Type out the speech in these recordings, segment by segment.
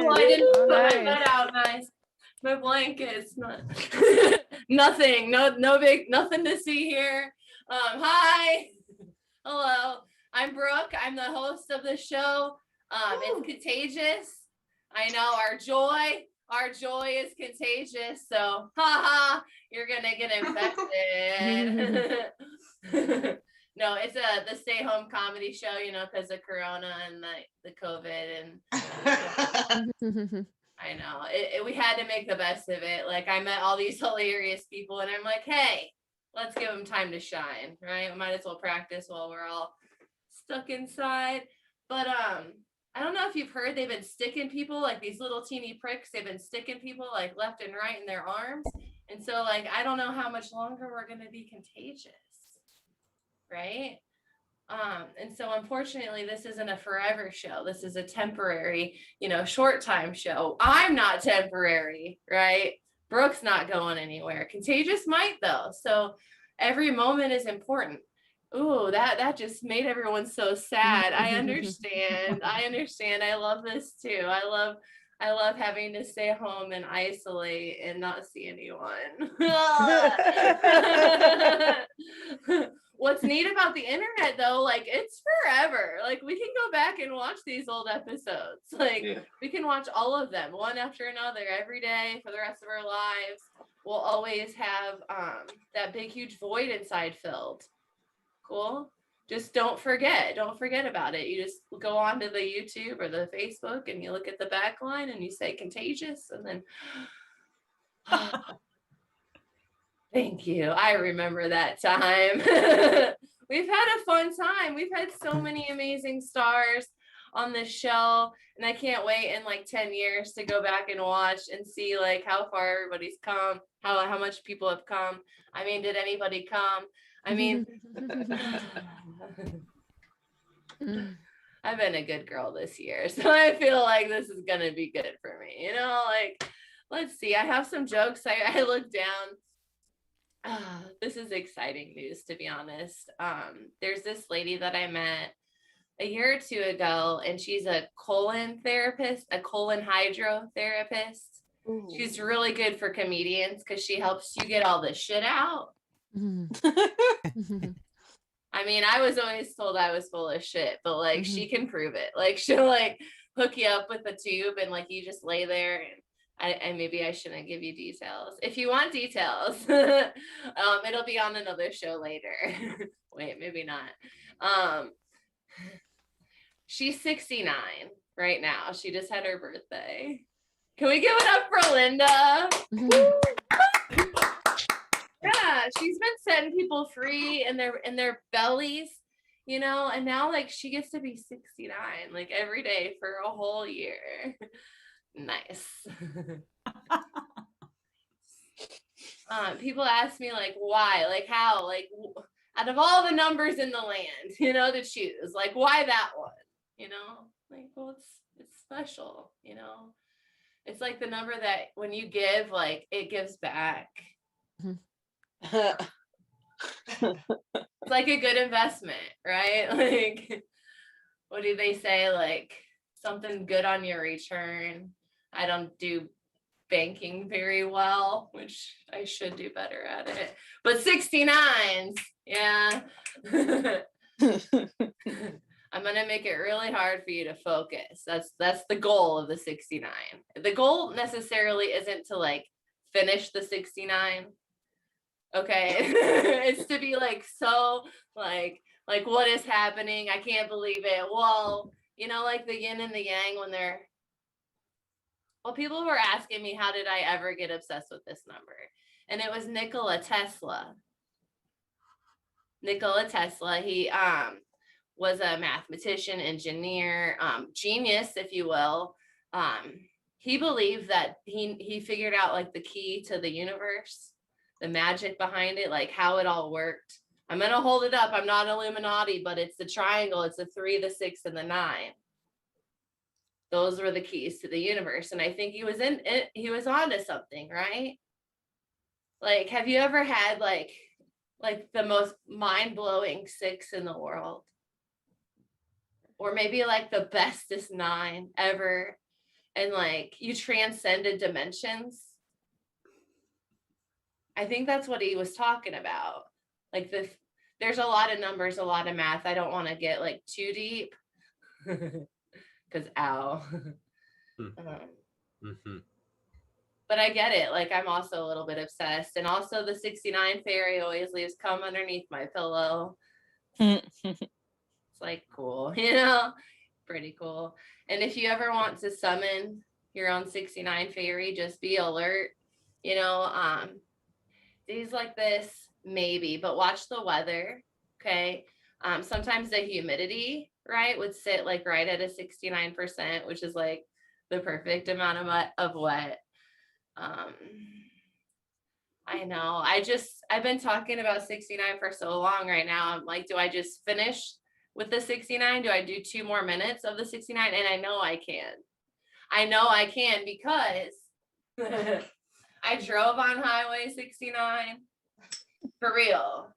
Oh, I didn't put my bed out nice. My blanket's not nothing. No big nothing to see here. Hi. Hello. I'm Brooke. I'm the host of the show. It's contagious. I know our joy is contagious. So you're gonna get infected. No, it's the stay home comedy show, because of Corona and the COVID and I know we had to make the best of it. Like I met all these hilarious people and I'm like, hey, let's give them time to shine, right? We might as well practice while we're all stuck inside. But I don't know if you've heard, they've been sticking people, like these little teeny pricks, they've been sticking people like left and right in their arms. And so like, I don't know how much longer we're going to be contagious, right? And so unfortunately, this isn't a forever show. This is a temporary, short time show. I'm not temporary, right? Brooke's not going anywhere. Contagious might though. So every moment is important. Ooh, that just made everyone so sad. I understand. I love this too. I love having to stay home and isolate and not see anyone. What's neat about the internet though, like it's forever. Like we can go back and watch these old episodes. We can watch all of them one after another every day for the rest of our lives. We'll always have that big huge void inside filled. Cool. Just don't forget about it. You just go on to the YouTube or the Facebook and you look at the back line and you say contagious and then thank you. I remember that time. We've had a fun time. We've had so many amazing stars on this show and I can't wait in like 10 years to go back and watch and see like how far everybody's come, how much people have come. I mean, did anybody come? I mean, I've been a good girl this year, so I feel like this is going to be good for me. Like, let's see. I have some jokes. I look down. This is exciting news, to be honest. There's this lady that I met a year or two ago, and she's a colon therapist, a colon hydrotherapist. Ooh. She's really good for comedians because she helps you get all the shit out. I mean, I was always told I was full of shit, but like she can prove it. Like she'll like hook you up with a tube and like you just lay there and maybe I shouldn't give you details. If you want details, it'll be on another show later. Wait, maybe not. She's 69 right now. She just had her birthday. Can we give it up for Linda? Yeah, she's been setting people free in their bellies, and now like she gets to be 69 like every day for a whole year. Nice. People ask me like why, like how, like out of all the numbers in the land, to choose, like why that one, like well it's special, it's like the number that when you give, like it gives back. It's like a good investment, right? Like what do they say, like something good on your return? I don't do banking very well, which I should do better at it, but 69s, yeah. I'm gonna make it really hard for you to focus. That's the goal of the 69. The goal necessarily isn't to like finish the 69. Okay. It's to be like so like what is happening? I can't believe it. Well, like the yin and the yang when they're people were asking me how did I ever get obsessed with this number? And it was Nikola Tesla. He was a mathematician, engineer, genius, if you will. He believed that he figured out like the key to the universe, the magic behind it, like how it all worked. I'm going to hold it up. I'm not Illuminati, but it's the triangle. It's the 3, the 6, and the 9. Those were the keys to the universe. And I think he was onto something, right? Like, have you ever had like the most mind-blowing 6 in the world? Or maybe like the bestest 9 ever. and like you transcended dimensions. I think that's what he was talking about. Like there's a lot of numbers, a lot of math. I don't want to get like too deep because ow. But I get it. Like I'm also a little bit obsessed. And also the 69 fairy always leaves cum underneath my pillow. It's like cool, you know, pretty cool. And if you ever want to summon your own 69 fairy, just be alert. You know, days like this, maybe, but watch the weather. Okay. Sometimes the humidity, right, would sit like right at a 69%, which is like the perfect amount of wet. I know. I've been talking about 69 for so long right now. I'm like, do I just finish with the 69? Do I do 2 more minutes of the 69? And I know I can. I know I can because I drove on Highway 69 for real.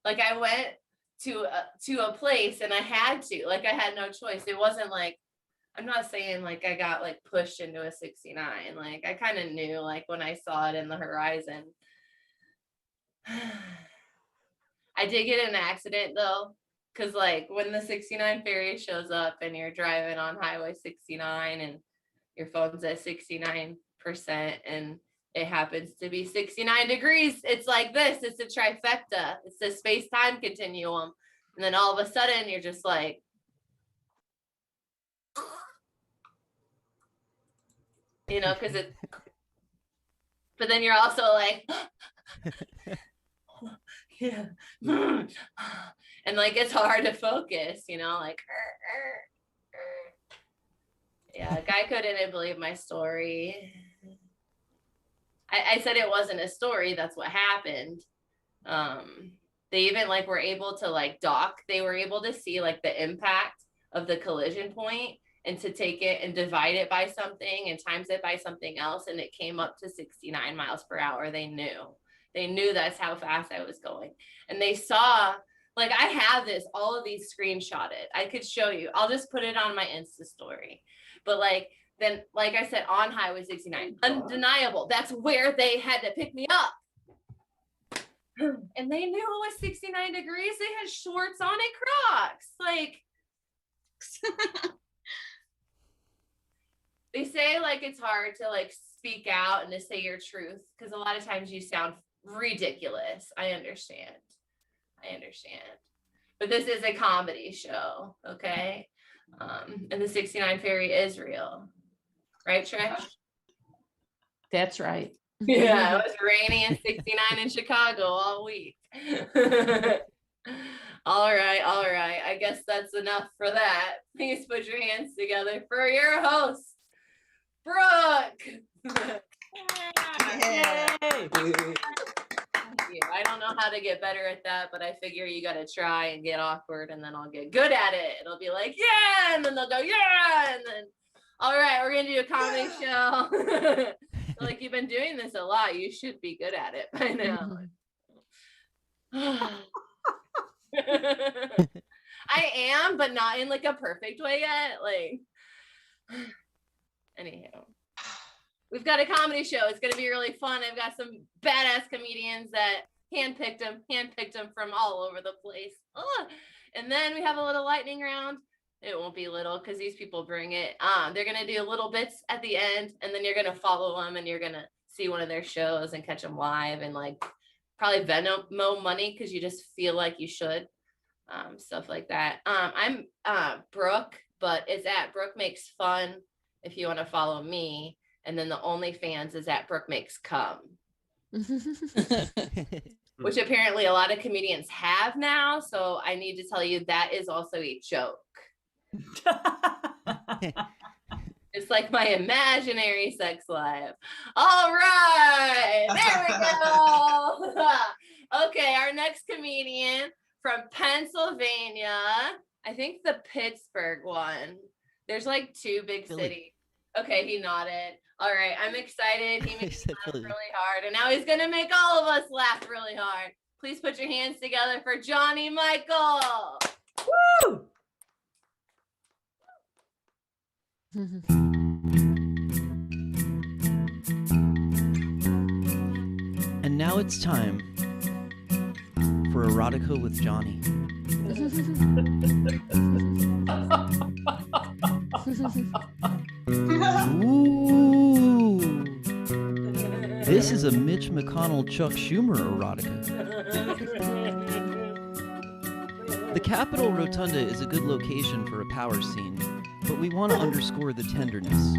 Like I went to a place and I had to, like I had no choice. It wasn't like, I'm not saying like I got like pushed into a 69. Like I kind of knew like when I saw it in the horizon. I did get in an accident though, because like when the 69 ferry shows up and you're driving on Highway 69 and your phone's at 69% and it happens to be 69 degrees, it's like this. It's a trifecta. It's the space-time continuum. And then all of a sudden you're just like, you know, because it, but then you're also like, yeah, and like it's hard to focus, you know, like, yeah, a guy couldn't believe my story. I said it wasn't a story. That's what happened. They even like were able to like dock. They were able to see like the impact of the collision point and to take it and divide it by something and times it by something else. And it came up to 69 miles per hour. They knew that's how fast I was going. And they saw, like I have all of these screenshotted. I could show you. I'll just put it on my Insta story. But like, then, like I said, on Highway 69, undeniable. That's where they had to pick me up. And they knew it was 69 degrees. They had shorts on and Crocs. Like, they say like it's hard to like speak out and to say your truth because a lot of times you sound ridiculous. I understand. But this is a comedy show, okay? And the 69 Ferry is real. Right, Trish? That's right. Yeah, it was rainy and 69 in Chicago all week. All right. I guess that's enough for that. Please put your hands together for your host, Brooke. Yay. Thank you. I don't know how to get better at that, but I figure you got to try and get awkward and then I'll get good at it. It'll be like, yeah, and then they'll go, yeah, and then, all right, we're going to do a comedy show. Like, you've been doing this a lot. You should be good at it by now. I am, but not in like a perfect way yet. Like, anyhow. We've got a comedy show. It's going to be really fun. I've got some badass comedians that handpicked them from all over the place. Ugh. And then we have a little lightning round. It won't be little because these people bring it. They're going to do little bits at the end, and then you're going to follow them, and you're going to see one of their shows and catch them live and like probably Venmo money because you just feel like you should. Stuff like that. I'm Brooke, but it's at Brooke Makes Fun if you want to follow me. And then the OnlyFans is at Brooke Makes Cum. Which apparently a lot of comedians have now. So I need to tell you that is also a joke. It's like my imaginary sex life. All right. There we go. Okay. Our next comedian from Pennsylvania. I think the Pittsburgh one. There's like 2 big cities. Okay. He nodded. All right. I'm excited. He made me laugh really hard. And now he's going to make all of us laugh really hard. Please put your hands together for Johnny Michael. Woo! now it's time for Erotica with Johnny. Ooh. This is a Mitch McConnell Chuck Schumer erotica. The Capitol Rotunda is a good location for a power scene, but we want to underscore the tenderness.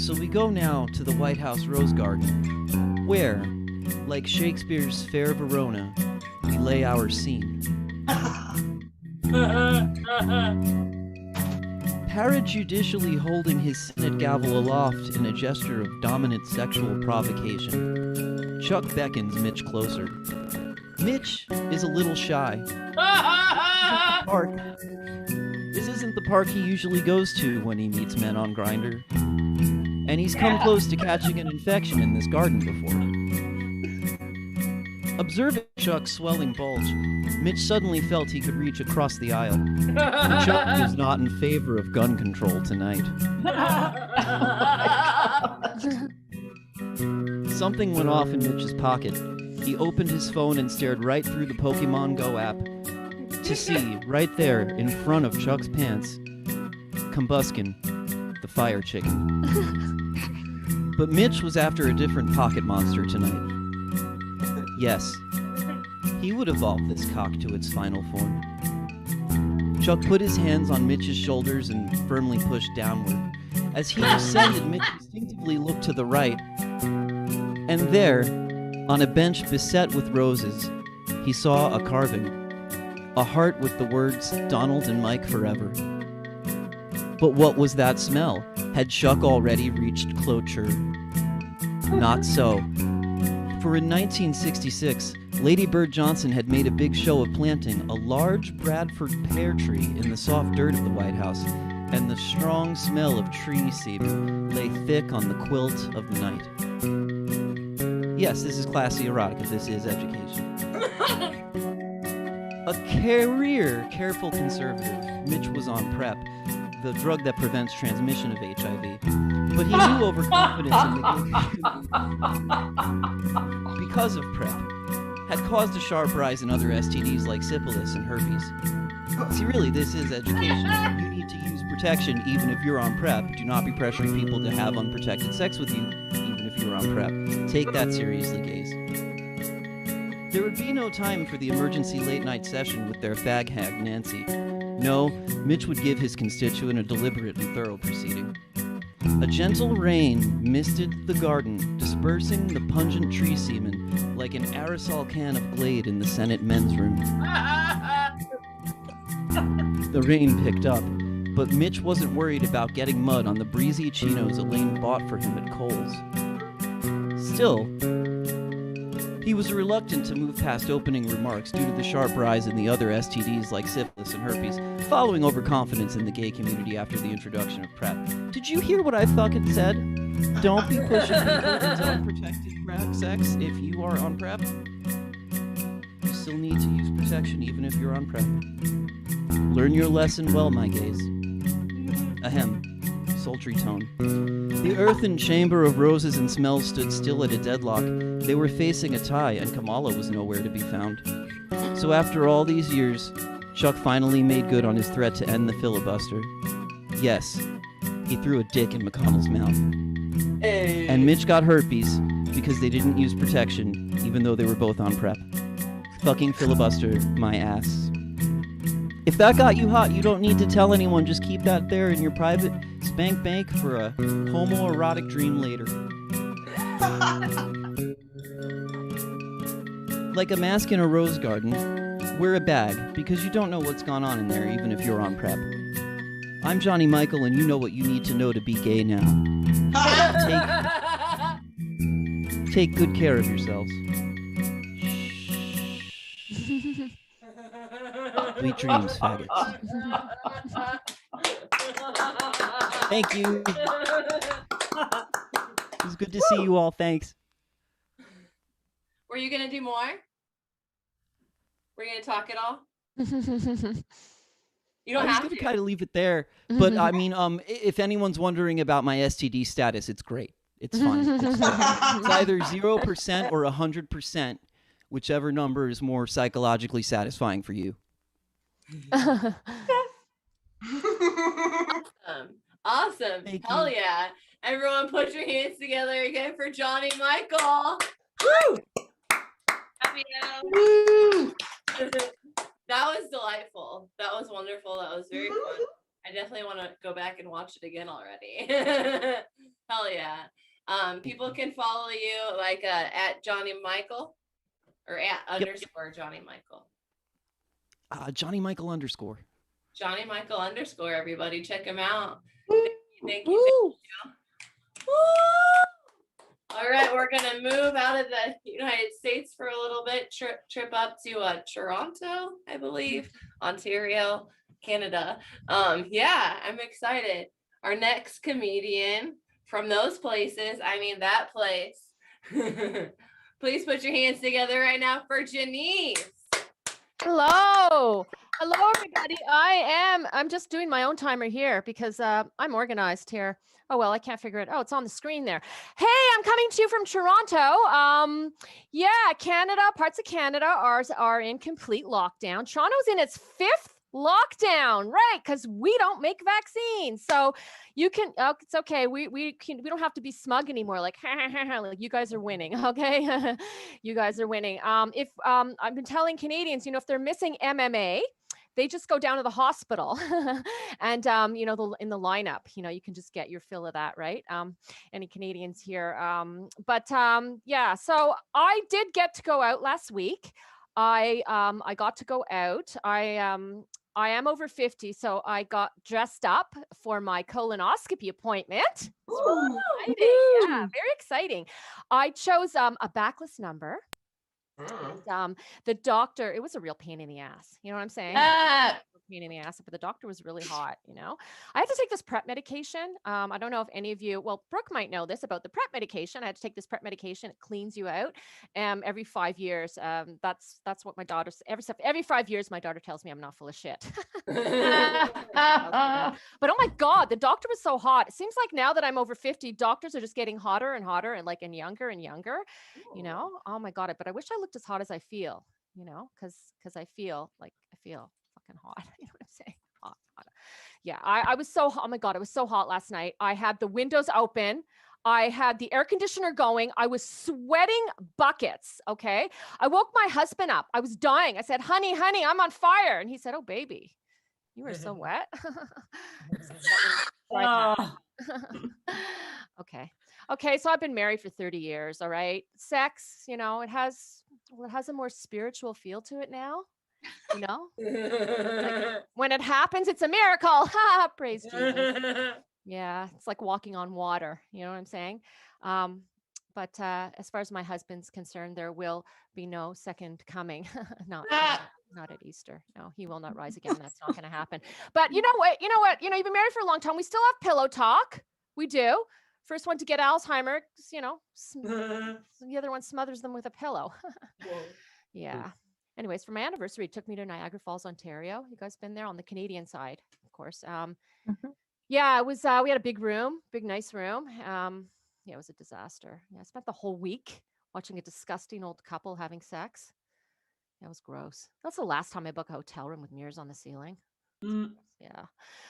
So we go now to the White House Rose Garden, where, like Shakespeare's Fair Verona, we lay our scene. Parajudicially holding his Senate gavel aloft in a gesture of dominant sexual provocation, Chuck beckons Mitch closer. Mitch is a little shy. Park. This isn't the park he usually goes to when he meets men on Grindr. And he's come close to catching an infection in this garden before. Observing Chuck's swelling bulge, Mitch suddenly felt he could reach across the aisle. Chuck was not in favor of gun control tonight. Something went off in Mitch's pocket. He opened his phone and stared right through the Pokemon Go app to see, right there in front of Chuck's pants, Combuskin, the fire chicken. But Mitch was after a different pocket monster tonight. Yes, he would evolve this cock to its final form. Chuck put his hands on Mitch's shoulders and firmly pushed downward. As he descended, Mitch instinctively looked to the right, and there, on a bench beset with roses, he saw a carving. A heart with the words, Donald and Mike forever. But what was that smell? Had Chuck already reached closure? Not so. For in 1966, Lady Bird Johnson had made a big show of planting a large Bradford pear tree in the soft dirt of the White House, and the strong smell of tree semen lay thick on the quilt of the night. Yes, this is classy erotica. This is education. A careful conservative, Mitch was on PrEP, the drug that prevents transmission of HIV. But he knew overconfidence in the gay because of PrEP had caused a sharp rise in other STDs like syphilis and herpes. See, really, this is education. You need to use protection even if you're on PrEP. Do not be pressuring people to have unprotected sex with you, even if you're on PrEP. Take that seriously, gays. There would be no time for the emergency late-night session with their fag hag, Nancy. No, Mitch would give his constituent a deliberate and thorough proceeding. A gentle rain misted the garden, dispersing the pungent tree semen like an aerosol can of Glade in the Senate men's room. The rain picked up, but Mitch wasn't worried about getting mud on the breezy chinos Elaine bought for him at Kohl's. Still, he was reluctant to move past opening remarks due to the sharp rise in the other STDs like syphilis and herpes, following overconfidence in the gay community after the introduction of PrEP. Did you hear what I fucking said? Don't be pushing people into unprotected PrEP sex if you are on PrEP. You still need to use protection even if you're on PrEP. Learn your lesson well, my gays. Ahem. Sultry tone. The earthen chamber of roses and smells stood still at a deadlock. They were facing a tie, and Kamala was nowhere to be found. So after all these years, Chuck finally made good on his threat to end the filibuster. Yes, he threw a dick in McConnell's mouth. Hey. And Mitch got herpes because they didn't use protection, even though they were both on PrEP. Fucking filibuster, my ass. If that got you hot, you don't need to tell anyone. Just keep that there in your private spank bank for a homoerotic dream later. Like a mask in a rose garden, wear a bag, because you don't know what's gone on in there, even if you're on PrEP. I'm Johnny Michael, and you know what you need to know to be gay now. Take good care of yourselves. Sweet dreams, faggots. Thank you. It was good to see you all. Thanks. Were you gonna do more? Were you gonna talk at all? You don't have to. Kind of leave it there, but I mean, if anyone's wondering about my STD status, it's great. It's fine. It's either 0% or 100%, whichever number is more psychologically satisfying for you. Awesome. Thank Hell you. yeah. Everyone put your hands together again for Johnny Michael. Woo! Happy Woo! That was delightful. That was wonderful. That was very fun. I definitely want to go back and watch it again already. Hell yeah. People can follow you like at Johnny Michael or at underscore Johnny Michael. Johnny Michael underscore. Johnny Michael underscore, everybody. Check him out. Thank you. Woo! Woo! All right, we're gonna move out of the United States for a little bit. Trip up to Toronto, I believe, Ontario, Canada. Yeah, I'm excited. Our next comedian from those places, I mean that place. Please put your hands together right now for Janice. Hello. Hello, everybody. I'm just doing my own timer here because I'm organized here. Oh, well, I can't figure it. Oh, it's on the screen there. Hey, I'm coming to you from Toronto. Yeah, Canada, parts of Canada are in complete lockdown. Toronto's in its 5th lockdown, right? Because we don't make vaccines. So you can, it's okay. We don't have to be smug anymore. Like, like you guys are winning. Okay. You guys are winning. If I've been telling Canadians, if they're missing MMA, they just go down to the hospital and, in the lineup, you can just get your fill of that, right? Any Canadians here. Yeah, so I did get to go out last week. I got to go out. I am over 50, so I got dressed up for my colonoscopy appointment. It's really exciting. Yeah, very exciting. I chose a backless number. And, the doctor, it was a real pain in the ass. You know what I'm saying? Pain in the ass, but the doctor was really hot. I had to take this PrEP medication. I don't know if any of you, well, Brooke might know this about the PrEP medication. I had to take this PrEP medication. It cleans you out every 5 years. That's what my daughter, every 5 years, my daughter tells me I'm not full of shit. But oh my God, the doctor was so hot. It seems like now that I'm over 50, doctors are just getting hotter and hotter and younger and younger, oh my God. But I wish I looked as hot as I feel, because I feel fucking hot. You know what I'm saying? Hot. Yeah. I was so hot. Oh my God. It was so hot last night. I had the windows open. I had the air conditioner going. I was sweating buckets. Okay. I woke my husband up. I was dying. I said, honey, I'm on fire. And he said, oh, baby, you are so wet. Okay. So I've been married for 30 years. All right. Sex, it has a more spiritual feel to it now. Like when it happens, it's a miracle. Praise Jesus. Yeah, it's like walking on water. You know what I'm saying? But as far as my husband's concerned, there will be no second coming. not at Easter. No, he will not rise again. That's not going to happen. But you know what? You've been married for a long time. We still have pillow talk. We do. First one to get Alzheimer's, the other one smothers them with a pillow. Yeah. Anyways, for my anniversary, it took me to Niagara Falls, Ontario. You guys been there on the Canadian side, of course. Yeah, it was, we had a big room, big, nice room. Yeah, it was a disaster. Yeah, I spent the whole week watching a disgusting old couple having sex. Yeah, it was gross. That's the last time I booked a hotel room with mirrors on the ceiling. Yeah.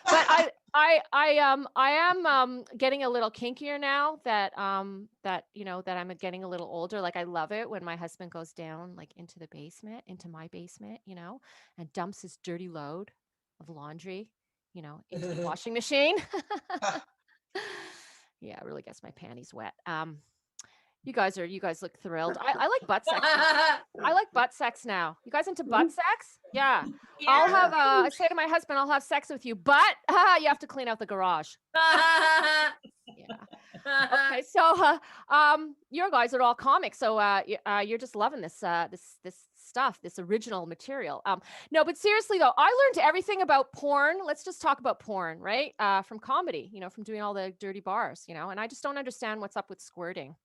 But I am getting a little kinkier now that I'm getting a little older. Like I love it when my husband goes down like into my basement, and dumps his dirty load of laundry, into the washing machine. Yeah, it really gets my panties wet. You guys look thrilled. I like butt sex. I like butt sex now. You guys into butt sex? Yeah. I'll have I say to my husband, I'll have sex with you, but you have to clean out the garage. Yeah. Okay, so you guys are all comics, so you're just loving this stuff, this original material. No, but seriously though, I learned everything about porn. Let's just talk about porn, right? From comedy, from doing all the dirty bars, and I just don't understand what's up with squirting.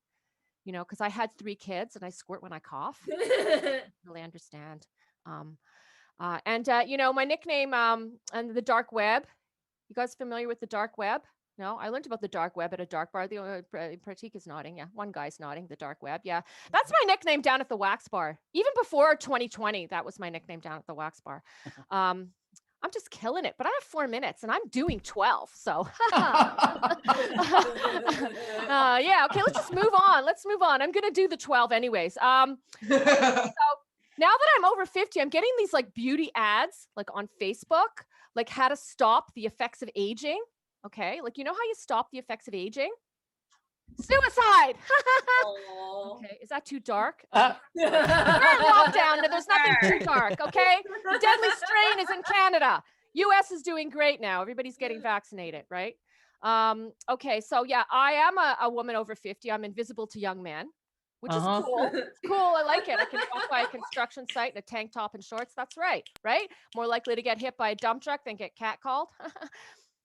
Because I had 3 kids and I squirt when I cough. I really understand. My nickname, and the dark web. You guys familiar with the dark web? No, I learned about the dark web at a dark bar. Pratik is nodding. Yeah, one guy's nodding. The dark web. Yeah, that's my nickname down at the wax bar. Even before 2020, that was my nickname down at the wax bar. I'm just killing it, but I have 4 minutes and I'm doing 12. So, yeah. Okay, let's just move on. Let's move on. I'm gonna do the 12 anyways. So now that I'm over 50, I'm getting these like beauty ads like on Facebook, like how to stop the effects of aging. Okay, like you know how you stop the effects of aging? Suicide. Okay, is that too dark? We're in lockdown. There's nothing too dark. Okay, the deadly strain is in Canada. U.S. is doing great now. Everybody's getting vaccinated, right? Okay, so yeah, I am a woman over 50. I'm invisible to young men, which is cool. It's cool. I like it. I can walk by a construction site in a tank top and shorts. That's right, right? More likely to get hit by a dump truck than get catcalled.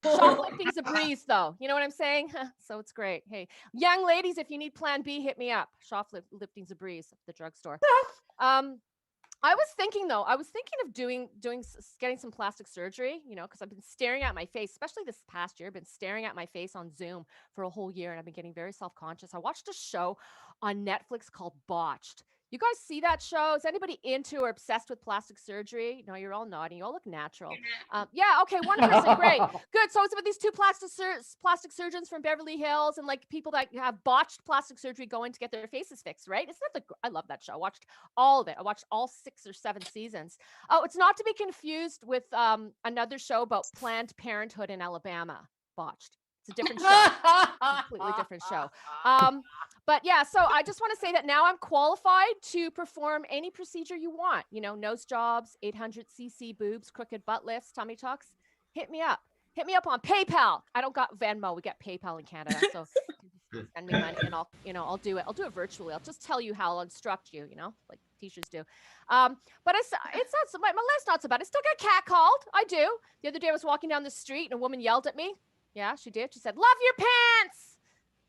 Shoplifting's a breeze, though. You know what I'm saying? So it's great. Hey, young ladies, if you need Plan B, hit me up. Shoplifting's a breeze at the drugstore. I was thinking though, I was thinking of getting some plastic surgery, you know, because I've been staring at my face, especially this past year. I've been staring at my face on Zoom for a whole year and I've been getting very self-conscious. I watched a show on Netflix called Botched. You guys see that show? Is anybody into or obsessed with plastic surgery? No, you're all nodding. You all look natural. Yeah, okay, one person, great. Good. So it's about these two plastic surgeons from Beverly Hills and like people that have botched plastic surgery going to get their faces fixed, right? I love that show. I watched all of it. I watched all 6 or 7 seasons. Oh, it's not to be confused with another show about Planned Parenthood in Alabama, Botched. It's a different show. Completely different show. But yeah, so I just want to say that now I'm qualified to perform any procedure you want. You know, nose jobs, 800cc boobs, crooked butt lifts, tummy tucks. Hit me up. Hit me up on PayPal. I don't got Venmo. We get PayPal in Canada. So send me money and I'll do it. I'll do it virtually. I'll just tell you how I'll instruct you, you know, like teachers do. But it's not so, my life's not so bad. I still get catcalled. I do. The other day I was walking down the street and a woman yelled at me. Yeah, she did. She said, "Love your pants."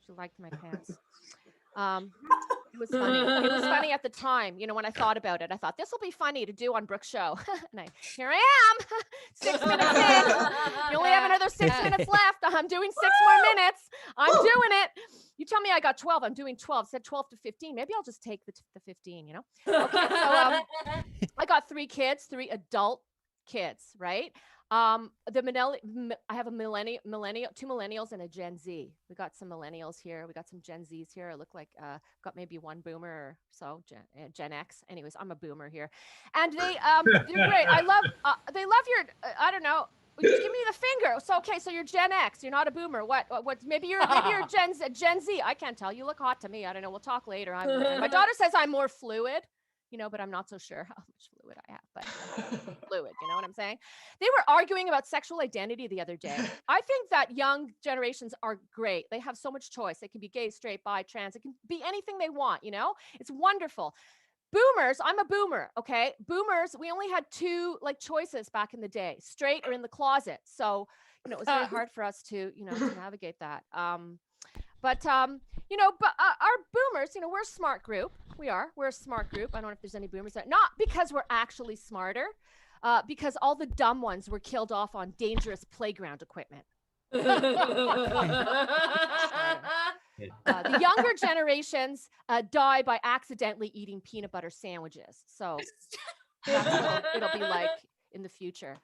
She liked my pants. It was funny. It was funny at the time, you know, when I thought about it. I thought this will be funny to do on Brooke's show. And here I am, 6 minutes in. You only have another 6 minutes left. I'm doing 6 more minutes. I'm doing it. You tell me I got 12. I'm doing 12. Said 12 to 15. Maybe I'll just take the 15, you know? Okay, so I got 3 kids, 3 adult kids, right? I have a 2 millennials and a Gen Z. We got some millennials here. We got some Gen Zs here. I look like got maybe one boomer or so, Gen X. Anyways, I'm a boomer here, and they're great. They love your. I don't know. Just give me the finger. So okay, so you're Gen X. You're not a boomer. What? Maybe you're Gen Z. I can't tell. You look hot to me. I don't know. We'll talk later. My daughter says I'm more fluid. You know, but I'm not so sure how much fluid I have, but fluid, you know what I'm saying? They were arguing about sexual identity the other day. I think that young generations are great. They have so much choice. They can be gay, straight, bi, trans. It can be anything they want, you know? It's wonderful. Boomers, I'm a boomer, okay? Boomers, we only had 2 like choices back in the day, straight or in the closet. So, you know, it was very hard for us to, you know, to navigate that. But you know, but our boomers, you know, we're a smart group. We're a smart group. I don't know if there's any boomers there. Not because we're actually smarter, because all the dumb ones were killed off on dangerous playground equipment. The younger generations die by accidentally eating peanut butter sandwiches. So that's what it'll be like in the future.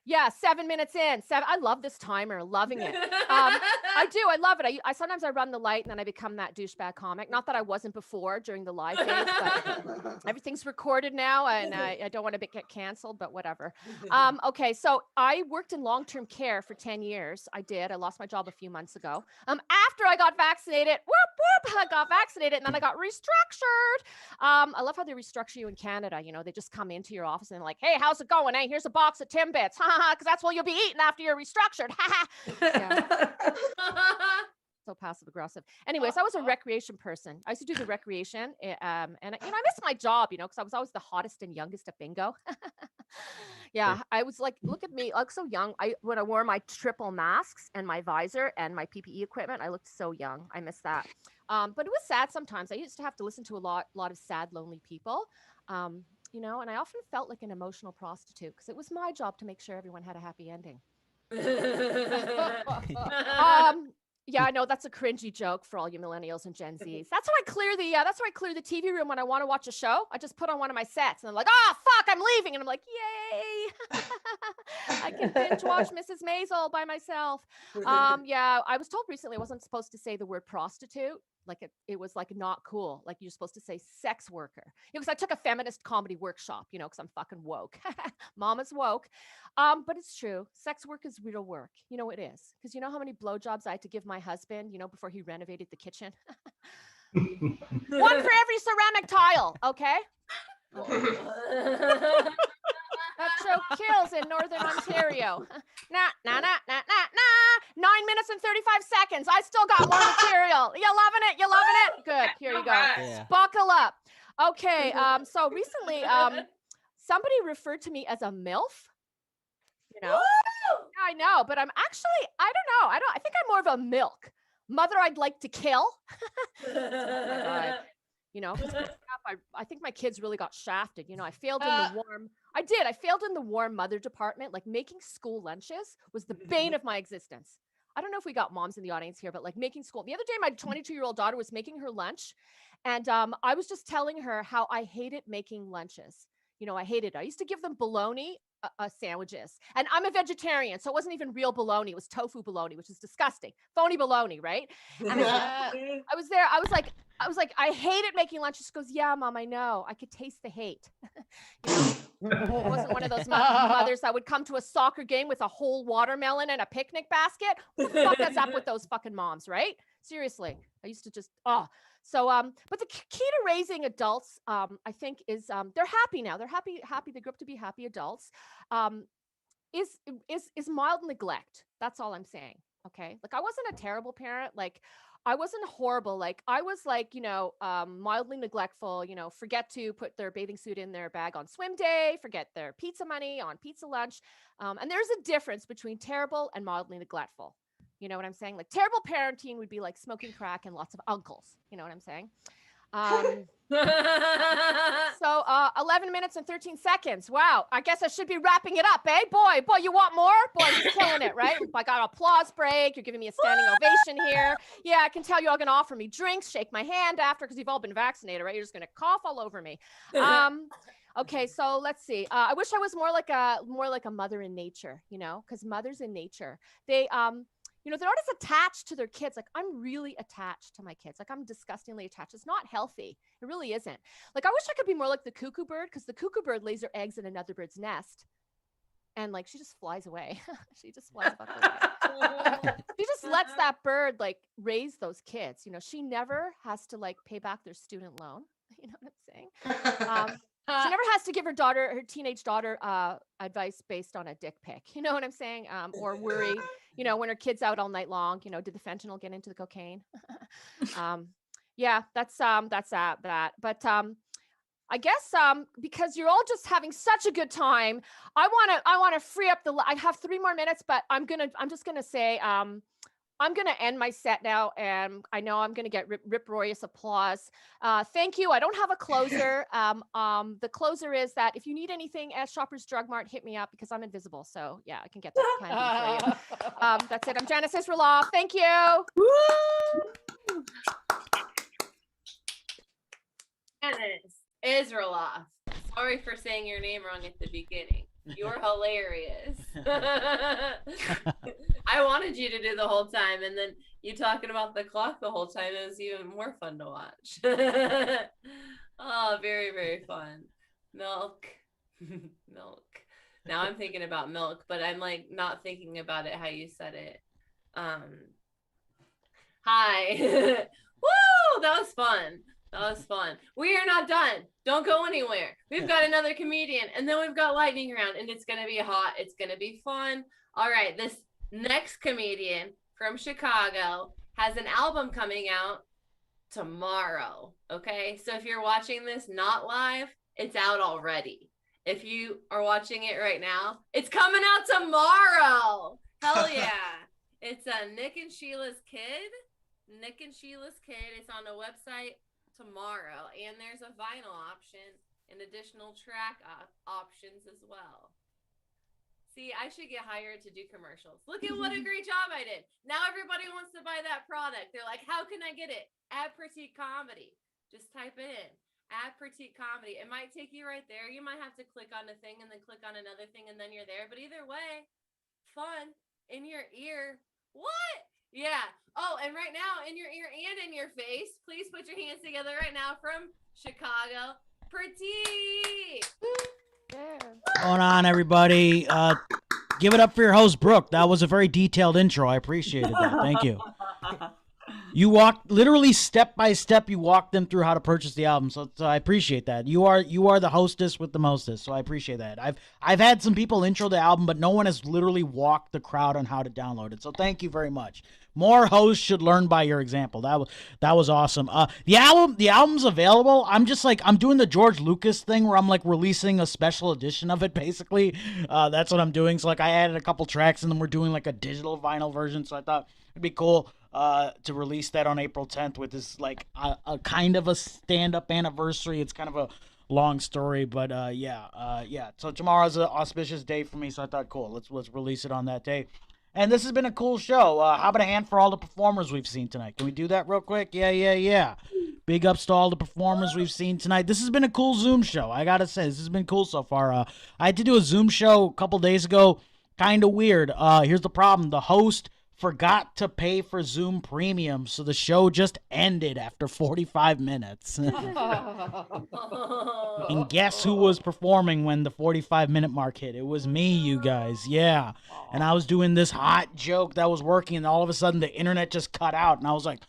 Yeah, 7 minutes in. I love this timer, loving it. I do. I love it. I sometimes I run the light and then I become that douchebag comic. Not that I wasn't before during the live phase, but everything's recorded now and I don't want to get canceled, but whatever. Okay, so I worked in long-term care for 10 years. I did. I lost my job a few months ago. After I got vaccinated, I got vaccinated and then I got restructured. I love how they restructure you in Canada. You know, they just come into your office and they're like, "Hey, how's it going? Hey, here's a box of Timbits." Because that's what you'll be eating after you're restructured. Yeah. So passive aggressive. Anyways, I was a recreation person. I used to do the recreation, and you know, I missed my job, you know, because I was always the hottest and youngest at bingo. Yeah, I was like, look at me, I look so young. When I wore my triple masks and my visor and my PPE equipment, I looked so young. I miss that. But it was sad sometimes. I used to have to listen to a lot of sad, lonely people. You know, and I often felt like an emotional prostitute because it was my job to make sure everyone had a happy ending. Yeah, I know that's a cringy joke for all you millennials and Gen Zs. That's how I clear the TV room when I want to watch a show. I just put on one of my sets and I'm like, oh fuck, I'm leaving. And I'm like, yay. I can binge watch Mrs. Maisel by myself. Yeah, I was told recently I wasn't supposed to say the word prostitute. Like it was like not cool. Like you're supposed to say sex worker. Because I took a feminist comedy workshop, because I'm fucking woke. Mama's woke. But it's true. Sex work is real work. It is. Because you know how many blowjobs I had to give my husband, before he renovated the kitchen? One for every ceramic tile, okay? That show kills in Northern Ontario. Nah. 9 minutes and 35 seconds. I still got more material. You loving it? Good. Here you go. Yeah. Buckle up. Okay. So recently, somebody referred to me as a MILF. Yeah, I know, but I'm actually, I don't know. I think I'm more of a milk. Mother I'd like to kill. I think my kids really got shafted. I failed in the warm. I failed in the warm mother department. Like making school lunches was the bane of my existence. I don't know if we got moms in the audience here, but like making school. The other day, my 22-year-old daughter was making her lunch. And I was just telling her how I hated making lunches. I hated it. I used to give them bologna sandwiches. And I'm a vegetarian, so it wasn't even real bologna. It was tofu bologna, which is disgusting. Phony bologna, right? And I was there. I was like, I hated making lunches. She goes, yeah, Mom, I know. I could taste the hate. I wasn't one of those mothers that would come to a soccer game with a whole watermelon and a picnic basket. What the fuck is up with those fucking moms, right? Seriously. I used to just, So, but the key to raising adults, I think is, they're happy now. They're happy. They grew up to be happy adults. Is mild neglect. That's all I'm saying. Okay. Like I wasn't a terrible parent. Like I wasn't horrible. Like I was like, mildly neglectful, forget to put their bathing suit in their bag on swim day, forget their pizza money on pizza lunch. And there's a difference between terrible and mildly neglectful. You know what I'm saying? Like terrible parenting would be like smoking crack and lots of uncles. You know what I'm saying? So 11 minutes and 13 seconds. Wow. I guess I should be wrapping it up, eh? Boy, you want more? Boy, I'm just killing it, right? I got an applause break. You're giving me a standing ovation here. Yeah, I can tell you're all going to offer me drinks, shake my hand after, because you've all been vaccinated, right? You're just going to cough all over me. Okay, so let's see. I wish I was more like a mother in nature, because mothers in nature, they're not as attached to their kids. Like I'm really attached to my kids. Like I'm disgustingly attached. It's not healthy. It really isn't. Like I wish I could be more like the cuckoo bird, because the cuckoo bird lays her eggs in another bird's nest. And like, she just flies away. She just flies away. She just lets that bird like raise those kids. She never has to like pay back their student loan. You know what I'm saying? She never has to give her teenage daughter, advice based on a dick pic. You know what I'm saying? Or worry, when her kid's out all night long, did the fentanyl get into the cocaine? Yeah, that's that. But I guess because you're all just having such a good time, I want to free up I have 3 more minutes, but I'm just gonna say I'm going to end my set now, and I know I'm going to get rip-roarious applause. Thank you. I don't have a closer. The closer is that if you need anything at Shoppers Drug Mart, hit me up because I'm invisible. So yeah, I can get that candy for you. That's it. I'm Janice Israeloff. Thank you. Janice Israeloff. Sorry for saying your name wrong at the beginning. You're hilarious. I wanted you to do the whole time, and then you talking about the clock the whole time. It was even more fun to watch. Oh, very, very fun. Milk. Now I'm thinking about milk, but I'm like not thinking about it how you said it. Hi. Woo! That was fun. We are not done. Don't go anywhere. We've got another comedian, and then we've got lightning round, and it's going to be hot. It's going to be fun. All right. This next comedian from Chicago has an album coming out tomorrow. Okay. So if you're watching this not live, it's out already. If you are watching it right now, it's coming out tomorrow. Hell yeah. It's Nick and Sheila's Kid. It's on a website tomorrow, and there's a vinyl option and additional track options as well. See, I should get hired to do commercials. Look at what a great job I did. Now everybody wants to buy that product. They're like, how can I get it? At Petite Comedy. Just type it in. At Petite Comedy. It might take you right there. You might have to click on a thing and then click on another thing and then you're there. But either way, fun in your ear. What? Yeah. Oh, and right now, in your ear and in your face, please put your hands together right now from Chicago. Petite. Yeah. Going on, everybody. Give it up for your host, Brooke. That was a very detailed intro. I appreciated that. Thank you. You walked literally step by step. You walked them through how to purchase the album, so I appreciate that. You are the hostess with the mostest, so I appreciate that. I've had some people intro the album, but no one has literally walked the crowd on how to download it. So thank you very much. More hosts should learn by your example. That was awesome. The album's available. I'm doing the George Lucas thing where I'm like releasing a special edition of it. Basically, that's what I'm doing. So like I added a couple tracks and then we're doing like a digital vinyl version. So I thought it'd be cool to release that on April 10th with this like a kind of a stand-up anniversary. It's kind of a long story, but yeah. So tomorrow's an auspicious day for me. So I thought, cool, let's release it on that day. And this has been a cool show. How about a hand for all the performers we've seen tonight? Can we do that real quick? Yeah. Big ups to all the performers we've seen tonight. This has been a cool Zoom show. I got to say, this has been cool so far. I had to do a Zoom show a couple days ago. Kind of weird. Here's the problem. The host forgot to pay for Zoom Premium, so the show just ended after 45 minutes. And guess who was performing when the 45-minute mark hit? It was me, you guys. Yeah. And I was doing this hot joke that was working, and all of a sudden the internet just cut out, and I was like,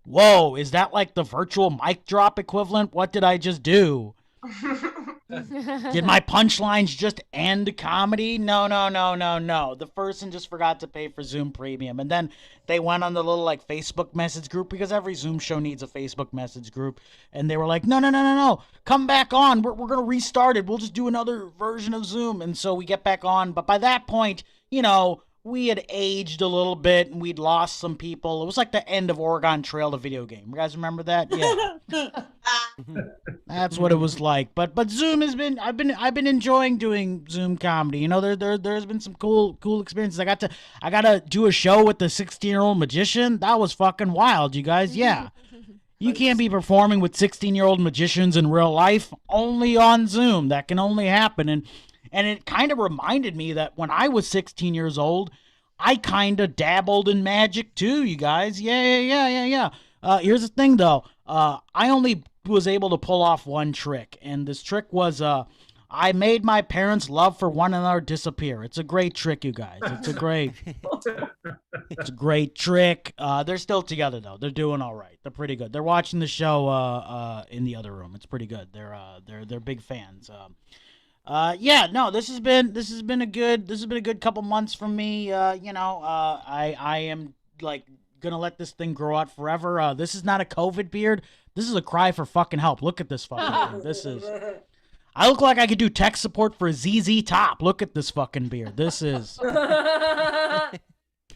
whoa, is that like the virtual mic drop equivalent? What did I just do? Did my punchlines just end comedy? No. The person just forgot to pay for Zoom Premium. And then they went on the little like Facebook message group, because every Zoom show needs a Facebook message group. And they were like, no. Come back on. We're going to restart it. We'll just do another version of Zoom. And so we get back on. But by that point, we had aged a little bit and we'd lost some people. It was like the end of Oregon Trail, the video game. You guys remember that? Yeah. That's what it was like. But Zoom has been I've been enjoying doing Zoom comedy. There's been some cool experiences. I got to do a show with the 16-year-old magician. That was fucking wild, you guys. Yeah. You can't be performing with 16-year-old magicians in real life, only on Zoom. That can only happen. And it kind of reminded me that when I was 16 years old, I kind of dabbled in magic too, you guys. Yeah. Here's the thing, though. I only was able to pull off one trick, and this trick was I made my parents' love for one another disappear. It's a great trick, you guys. It's a great trick. They're still together, though. They're doing all right. They're pretty good. They're watching the show in the other room. It's pretty good. They're big fans. This has been a good couple months for me. I am like gonna let this thing grow out forever. This is not a COVID beard. This is a cry for fucking help. Look at this fucking thing. I look like I could do tech support for ZZ Top. Look at this fucking beard. This is.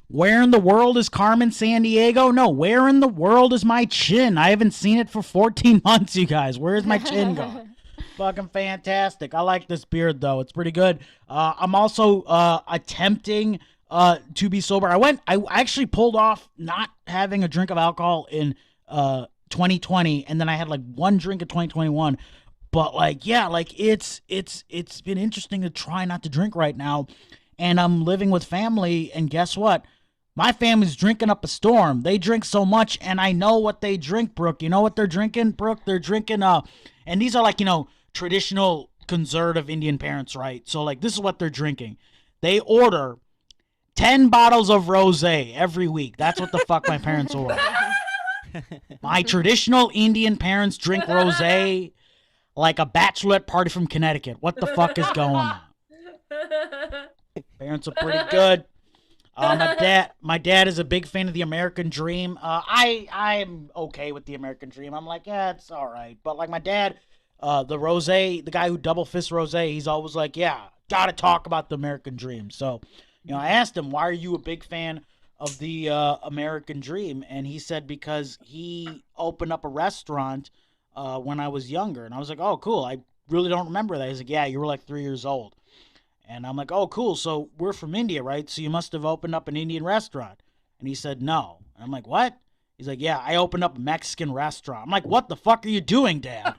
Where in the world is Carmen Sandiego? No, where in the world is my chin? I haven't seen it for 14 months, you guys. Where's my chin going? Fucking fantastic. I like this beard, though. It's pretty good. I'm also attempting to be sober. I actually pulled off not having a drink of alcohol in 2020, and then I had like one drink in 2021. But it's been interesting to try not to drink right now. And I'm living with family, and guess what? My family's drinking up a storm. They drink so much, and I know what they drink, Brooke. You know what they're drinking, Brooke? They're drinking and these are like, traditional conservative Indian parents, right? So like this is what they're drinking. They order 10 bottles of rosé every week. That's what the fuck my parents order. My traditional Indian parents drink rosé like a bachelorette party from Connecticut. What the fuck is going on? Parents are pretty good. My dad is a big fan of the American Dream. I'm okay with the American Dream. I'm like, yeah, it's all right. But like my dad, the rosé, the guy who double fists rosé, he's always like, yeah, gotta talk about the American Dream. So, I asked him, why are you a big fan of the American Dream? And he said because he opened up a restaurant when I was younger. And I was like, oh, cool. I really don't remember that. He's like, yeah, you were like 3 years old. And I'm like, oh, cool. So we're from India, right? So you must have opened up an Indian restaurant. And he said, no. And I'm like, what? He's like, yeah, I opened up a Mexican restaurant. I'm like, what the fuck are you doing, Dad?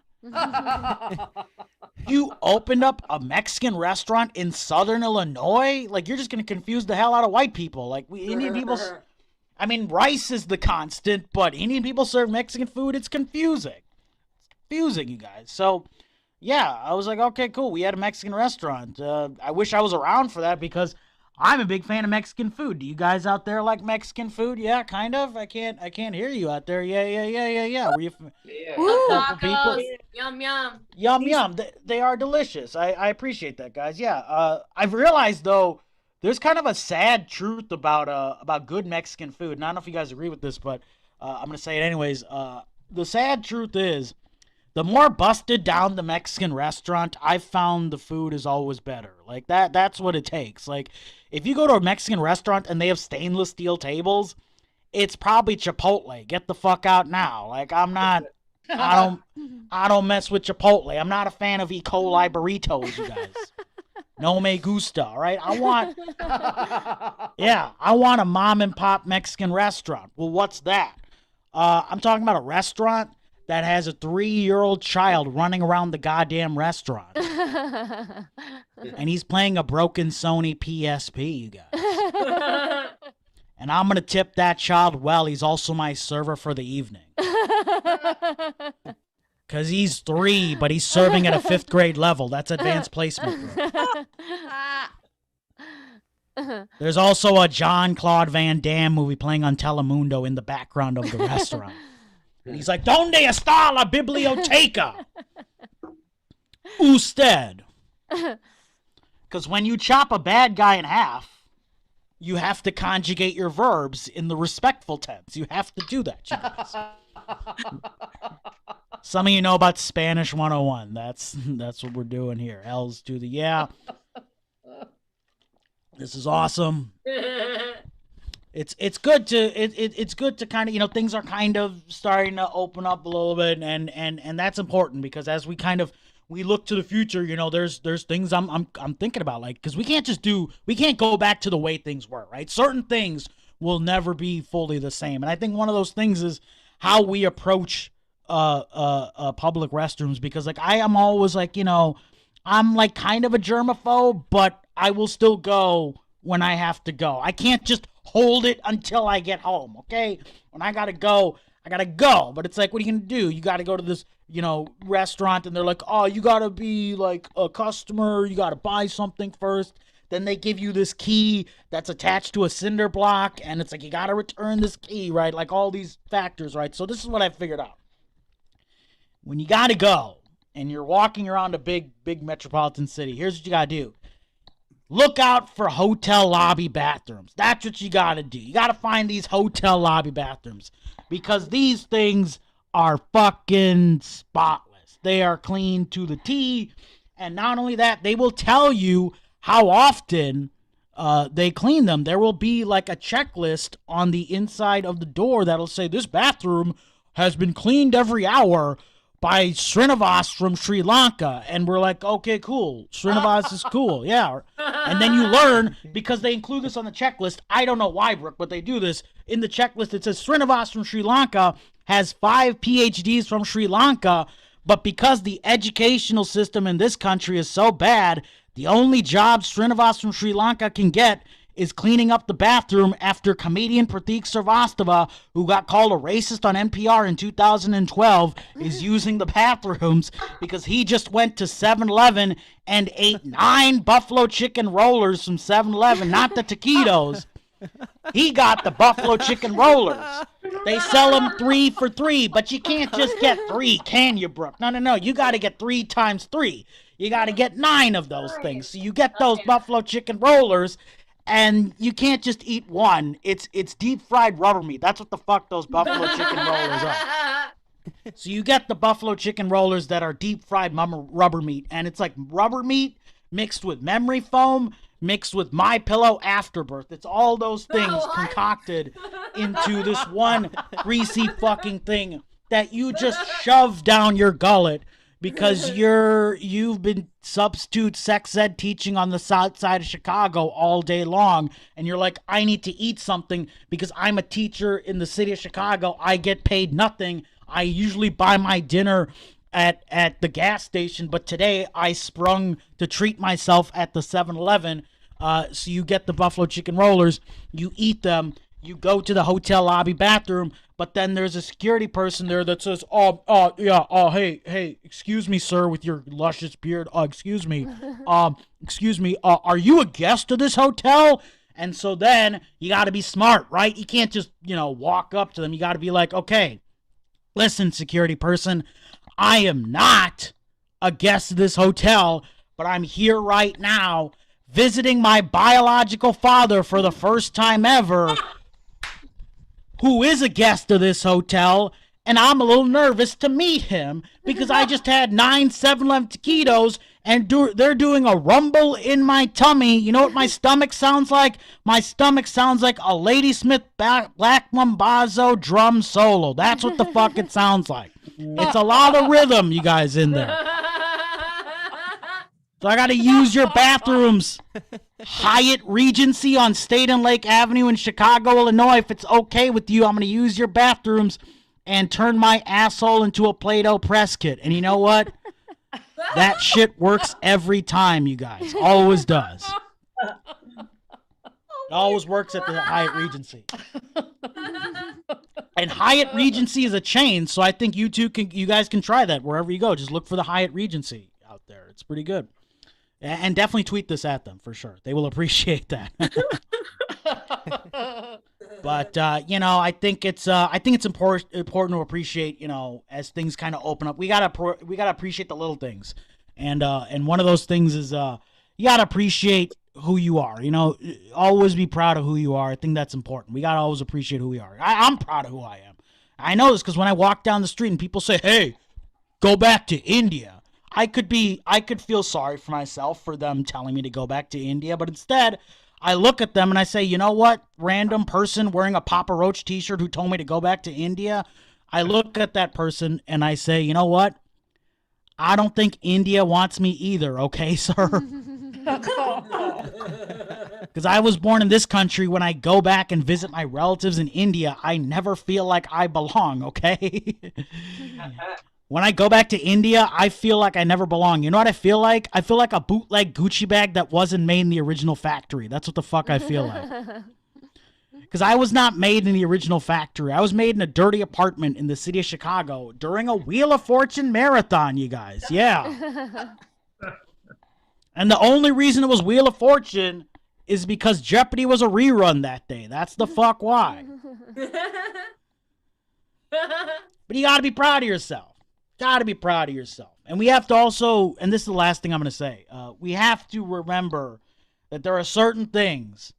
You opened up a Mexican restaurant in Southern Illinois? Like, you're just going to confuse the hell out of white people. Like, we Indian people, I mean, rice is the constant, but Indian people serve Mexican food. It's confusing. It's confusing, you guys. So, yeah, I was like, okay, cool. We had a Mexican restaurant. I wish I was around for that because I'm a big fan of Mexican food. Do you guys out there like Mexican food? Yeah, kind of. I can't hear you out there. Yeah. Were you? Tacos. Yum yum. Yum. They are delicious. I appreciate that, guys. Yeah. I've realized though, there's kind of a sad truth about good Mexican food. And I don't know if you guys agree with this, but I'm gonna say it anyways. The sad truth is, the more busted down the Mexican restaurant, I've found the food is always better. Like that's what it takes. Like if you go to a Mexican restaurant and they have stainless steel tables, it's probably Chipotle. Get the fuck out now. Like I don't mess with Chipotle. I'm not a fan of E. coli burritos, you guys. No me gusta, all right? I want a mom and pop Mexican restaurant. Well, what's that? I'm talking about a restaurant that has a 3-year-old child running around the goddamn restaurant. And he's playing a broken Sony PSP, you guys. And I'm going to tip that child well. He's also my server for the evening. Because he's 3, but he's serving at a 5th grade level. That's advanced placement, bro. There's also a Jean-Claude Van Damme movie playing on Telemundo in the background of the restaurant. And he's like, ¿Dónde está la biblioteca? Usted. Because when you chop a bad guy in half, you have to conjugate your verbs in the respectful tense. You have to do that, you guys. Some of you know about Spanish 101. That's what we're doing here. L's do the yeah. This is awesome. It's good to kind of, things are kind of starting to open up a little bit, and that's important because as we look to the future, there's things I'm thinking about, like, because we can't go back to the way things were, right? Certain things will never be fully the same, and I think one of those things is how we approach public restrooms, because like I am always like, I'm like kind of a germaphobe, but I will still go when I have to go. I can't just hold it until I get home, okay? When I gotta go, I gotta go. But it's like, what are you gonna do? You gotta go to this, restaurant, and they're like, oh, you gotta be like a customer, you gotta buy something first. Then they give you this key that's attached to a cinder block, and it's like, you gotta return this key, right? Like all these factors, right? So this is what I figured out. When you gotta go, and you're walking around a big metropolitan city, here's what you gotta do. Look out for hotel lobby bathrooms. That's what you gotta do. You gotta find these hotel lobby bathrooms, because these things are fucking spotless. They are clean to the T, and not only that, they will tell you how often they clean them. There will be like a checklist on the inside of the door that'll say this bathroom has been cleaned every hour by Srinivas from Sri Lanka. And we're like, okay, cool. Srinivas is cool. Yeah. And then you learn, because they include this on the checklist. I don't know why, Brooke, but they do this. In the checklist, it says Srinivas from Sri Lanka has 5 PhDs from Sri Lanka, but because the educational system in this country is so bad, the only job Srinivas from Sri Lanka can get is cleaning up the bathroom after comedian Pratik Srivastava, who got called a racist on NPR in 2012, is using the bathrooms because he just went to 7-Eleven and ate 9 buffalo chicken rollers from 7-Eleven, not the taquitos. He got the buffalo chicken rollers. They sell them 3 for $3, but you can't just get 3, can you, Brooke? No. You got to get 3 times 3. You got to get 9 of those things. So you get those buffalo chicken rollers, and you can't just eat one. It's deep fried rubber meat. That's what the fuck those buffalo chicken rollers are. So you get the buffalo chicken rollers that are deep fried rubber meat, and it's like rubber meat mixed with memory foam, mixed with My Pillow Afterbirth. It's all those things concocted into this one greasy fucking thing that you just shove down your gullet. because you've been substitute sex ed teaching on the south side of Chicago all day long, and you're like, I need to eat something because I'm a teacher in the city of Chicago. I get paid nothing. I usually buy my dinner at the gas station, but today I sprung to treat myself at the 7-Eleven. So you get the buffalo chicken rollers, you eat them, you go to the hotel lobby bathroom, but then there's a security person there that says, hey, excuse me, sir, with your luscious beard, excuse me, are you a guest of this hotel? And so then you got to be smart, right? You can't just, walk up to them. You got to be like, okay, listen, security person, I am not a guest of this hotel, but I'm here right now visiting my biological father for the first time ever, who is a guest of this hotel, and I'm a little nervous to meet him because I just had 9 7-Eleven taquitos, and they're doing a rumble in my tummy. You know what my stomach sounds like? My stomach sounds like a Ladysmith Black Mambazo drum solo. That's what the fuck it sounds like. It's a lot of rhythm, you guys, in there. So I got to use your bathrooms. Hyatt Regency on State and Lake Avenue in Chicago, Illinois. If it's okay with you, I'm going to use your bathrooms and turn my asshole into a Play-Doh press kit. And you know what? That shit works every time, you guys. Always does. It always works at the Hyatt Regency. And Hyatt Regency is a chain, so I think you guys can try that wherever you go. Just look for the Hyatt Regency out there. It's pretty good. And definitely tweet this at them for sure. They will appreciate that. But I think it's important to appreciate, as things kind of open up. We gotta appreciate the little things, and one of those things is you gotta appreciate who you are. Always be proud of who you are. I think that's important. We gotta always appreciate who we are. I'm proud of who I am. I know this because when I walk down the street and people say, "Hey, go back to India," I could feel sorry for myself for them telling me to go back to India, but instead I look at them and I say, you know what? Random person wearing a Papa Roach t-shirt who told me to go back to India. I look at that person and I say, you know what? I don't think India wants me either, okay, sir? Because I was born in this country. When I go back and visit my relatives in India, I never feel like I belong, okay? When I go back to India, I feel like I never belong. You know what I feel like? I feel like a bootleg Gucci bag that wasn't made in the original factory. That's what the fuck I feel like. Because I was not made in the original factory. I was made in a dirty apartment in the city of Chicago during a Wheel of Fortune marathon, you guys. Yeah. And the only reason it was Wheel of Fortune is because Jeopardy was a rerun that day. That's the fuck why. But you gotta be proud of yourself. Gotta be proud of yourself. And we have to also, and this is the last thing I'm gonna say, we have to remember that there are certain things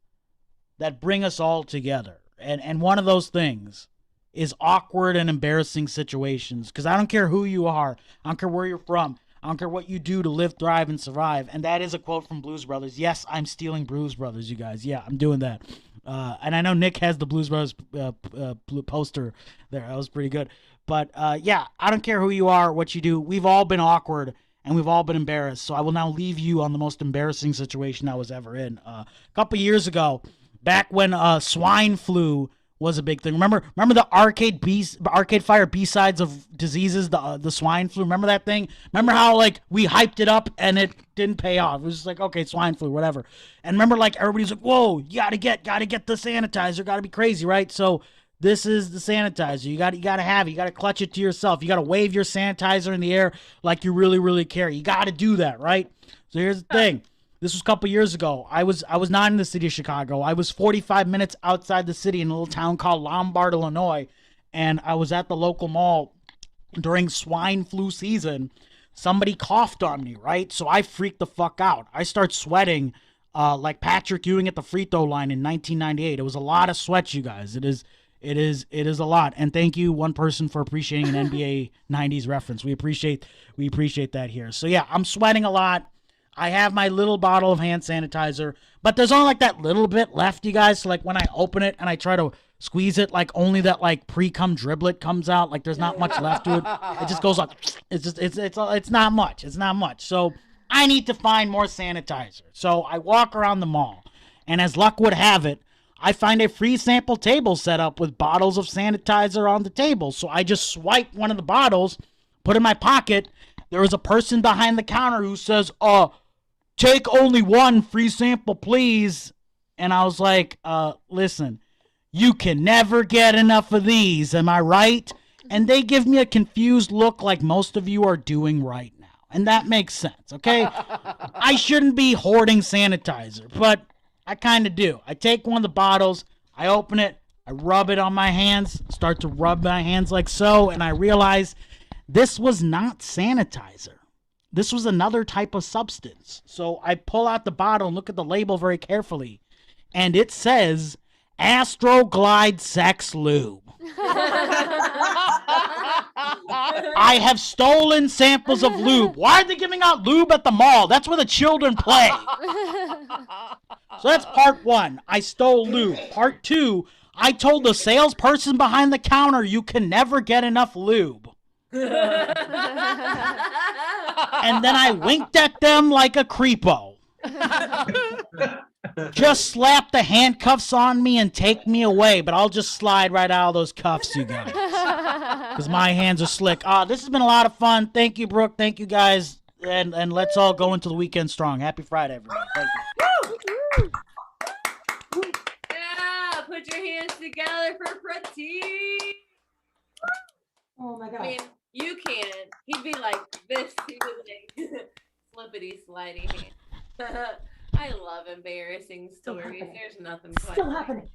that bring us all together. And one of those things is awkward and embarrassing situations. Because I don't care who you are. I don't care where you're from. I don't care what you do to live, thrive, and survive. And that is a quote from Blues Brothers. Yes, I'm stealing Blues Brothers, you guys. Yeah, I'm doing that. And I know Nick has the Blues Brothers poster there. That was pretty good. But yeah, I don't care who you are, what you do. We've all been awkward and we've all been embarrassed. So I will now leave you on the most embarrassing situation I was ever in. A couple years ago, back when swine flu was a big thing. Remember the Arcade Fire B-sides of diseases, the swine flu? Remember that thing? Remember how like we hyped it up and it didn't pay off? It was just like, okay, swine flu, whatever. And remember, like, everybody's like, whoa, you gotta get the sanitizer, gotta be crazy, right? So this is the sanitizer. You gotta have it. You gotta clutch it to yourself. You gotta wave your sanitizer in the air like you really, really care. You gotta do that, right? So here's the thing. This was a couple years ago. I was not in the city of Chicago. I was 45 minutes outside the city in a little town called Lombard, Illinois, and I was at the local mall during swine flu season. Somebody coughed on me, right? So I freaked the fuck out. I start sweating like Patrick Ewing at the free throw line in 1998. It was a lot of sweat, you guys. It is a lot. And thank you, one person, for appreciating an NBA 90s reference. We appreciate that here. So yeah, I'm sweating a lot. I have my little bottle of hand sanitizer, but there's only like that little bit left, you guys. So like when I open it and I try to squeeze it, like only that like pre-cum driblet comes out. Like there's not much left to it. It just goes like, it's not much. It's not much. So I need to find more sanitizer. So I walk around the mall, and as luck would have it, I find a free sample table set up with bottles of sanitizer on the table. So I just swipe one of the bottles, put it in my pocket. There was a person behind the counter who says, take only one free sample, please. And I was like, listen, you can never get enough of these. Am I right? And they give me a confused look like most of you are doing right now. And that makes sense, okay? I shouldn't be hoarding sanitizer, but I kind of do. I take one of the bottles, I open it, I rub it on my hands, start to rub my hands like so, and I realize this was not sanitizer. This was another type of substance. So I pull out the bottle and look at the label very carefully, and it says Astroglide Sex Lube. I have stolen samples of lube. Why are they giving out lube at the mall? That's where the children play. So that's part one. I stole lube. Part two, I told the salesperson behind the counter you can never get enough lube. And then I winked at them like a creepo. Just slap the handcuffs on me and take me away, but I'll just slide right out of those cuffs, you guys. Because my hands are slick. This has been a lot of fun. Thank you, Brooke. Thank you, guys. And let's all go into the weekend strong. Happy Friday, everyone. Thank you. Yeah, put your hands together for Pratik. Oh my God. I mean, you can. He'd be like this. He'd be like flippity slidey hand. I love embarrassing stories. There's nothing quite Still like happening.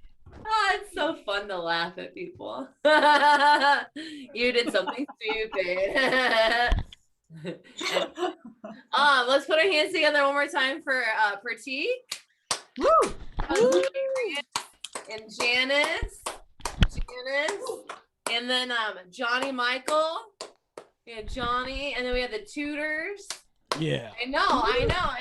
Oh, it's so fun to laugh at people. You did something stupid. Let's put our hands together one more time for Pratik. Woo! And Janice, and then Johnny Michael. We had Johnny, and then we had the tutors. Yeah. I know,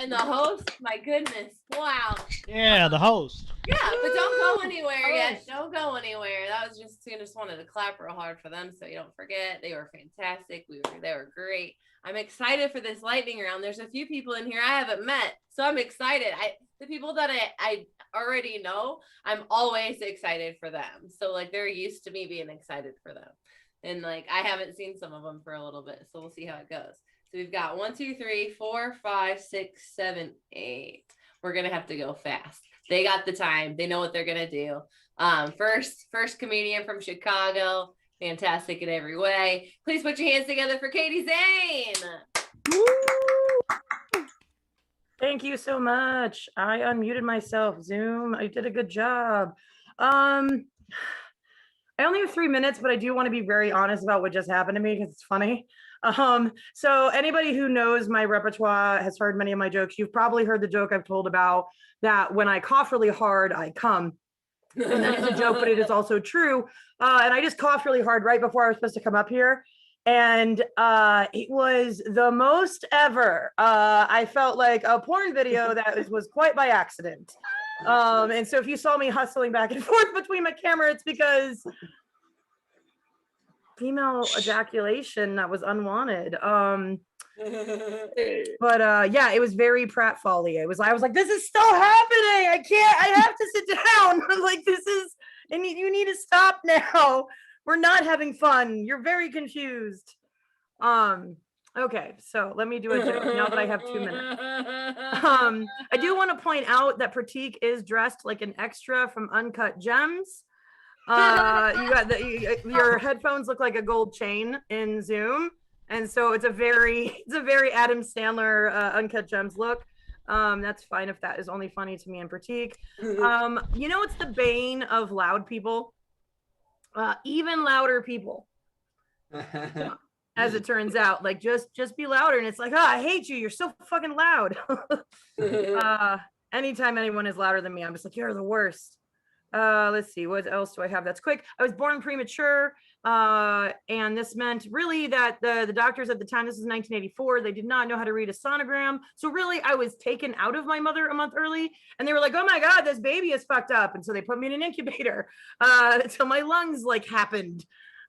and the host. My goodness, wow. Yeah, the host. Yeah, but don't go anywhere yet. Don't go anywhere. That was just wanted to clap real hard for them, so you don't forget. They were fantastic. They were great. I'm excited for this lightning round. There's a few people in here I haven't met, so I'm excited. The people that I already know, I'm always excited for them. So like they're used to me being excited for them, and like I haven't seen some of them for a little bit, so we'll see how it goes. So we've got 1, 2, 3, 4, 5, 6, 7, 8. We're gonna have to go fast. They got the time. They know what they're gonna do. First comedian from Chicago. Fantastic in every way. Please put your hands together for Katie Zane. Thank you so much. I unmuted myself. Zoom, I did a good job. I only have 3 minutes, but I do want to be very honest about what just happened to me because it's funny. So anybody who knows my repertoire has heard many of my jokes. You've probably heard the joke I've told about that when I cough really hard, I come. And that is a joke, but it is also true. And I just coughed really hard right before I was supposed to come up here. And it was the most ever. I felt like a porn video that was quite by accident. And so if you saw me hustling back and forth between my camera, it's because female ejaculation that was unwanted. But yeah, it was very pratfally. I was like, this is still happening. I have to sit down. I'm like, this is, and you need to stop now. We're not having fun. You're very confused. Okay, so let me do a joke now that I have 2 minutes. I do want to point out that Pratik is dressed like an extra from Uncut Gems. You got your headphones look like a gold chain in Zoom, and so it's a very Adam Sandler Uncut Gems look. That's fine if that is only funny to me and Pratik. You know, it's the bane of loud people, even louder people. As it turns out, like just be louder, and it's like, I hate you. You're so fucking loud. Anytime anyone is louder than me, I'm just like, you're the worst. Let's see, what else do I have that's quick? I was born premature. And this meant really that the doctors at the time, this is 1984, they did not know how to read a sonogram. So really I was taken out of my mother a month early, and they were like, oh my God, this baby is fucked up. And so they put me in an incubator. So my lungs like happened.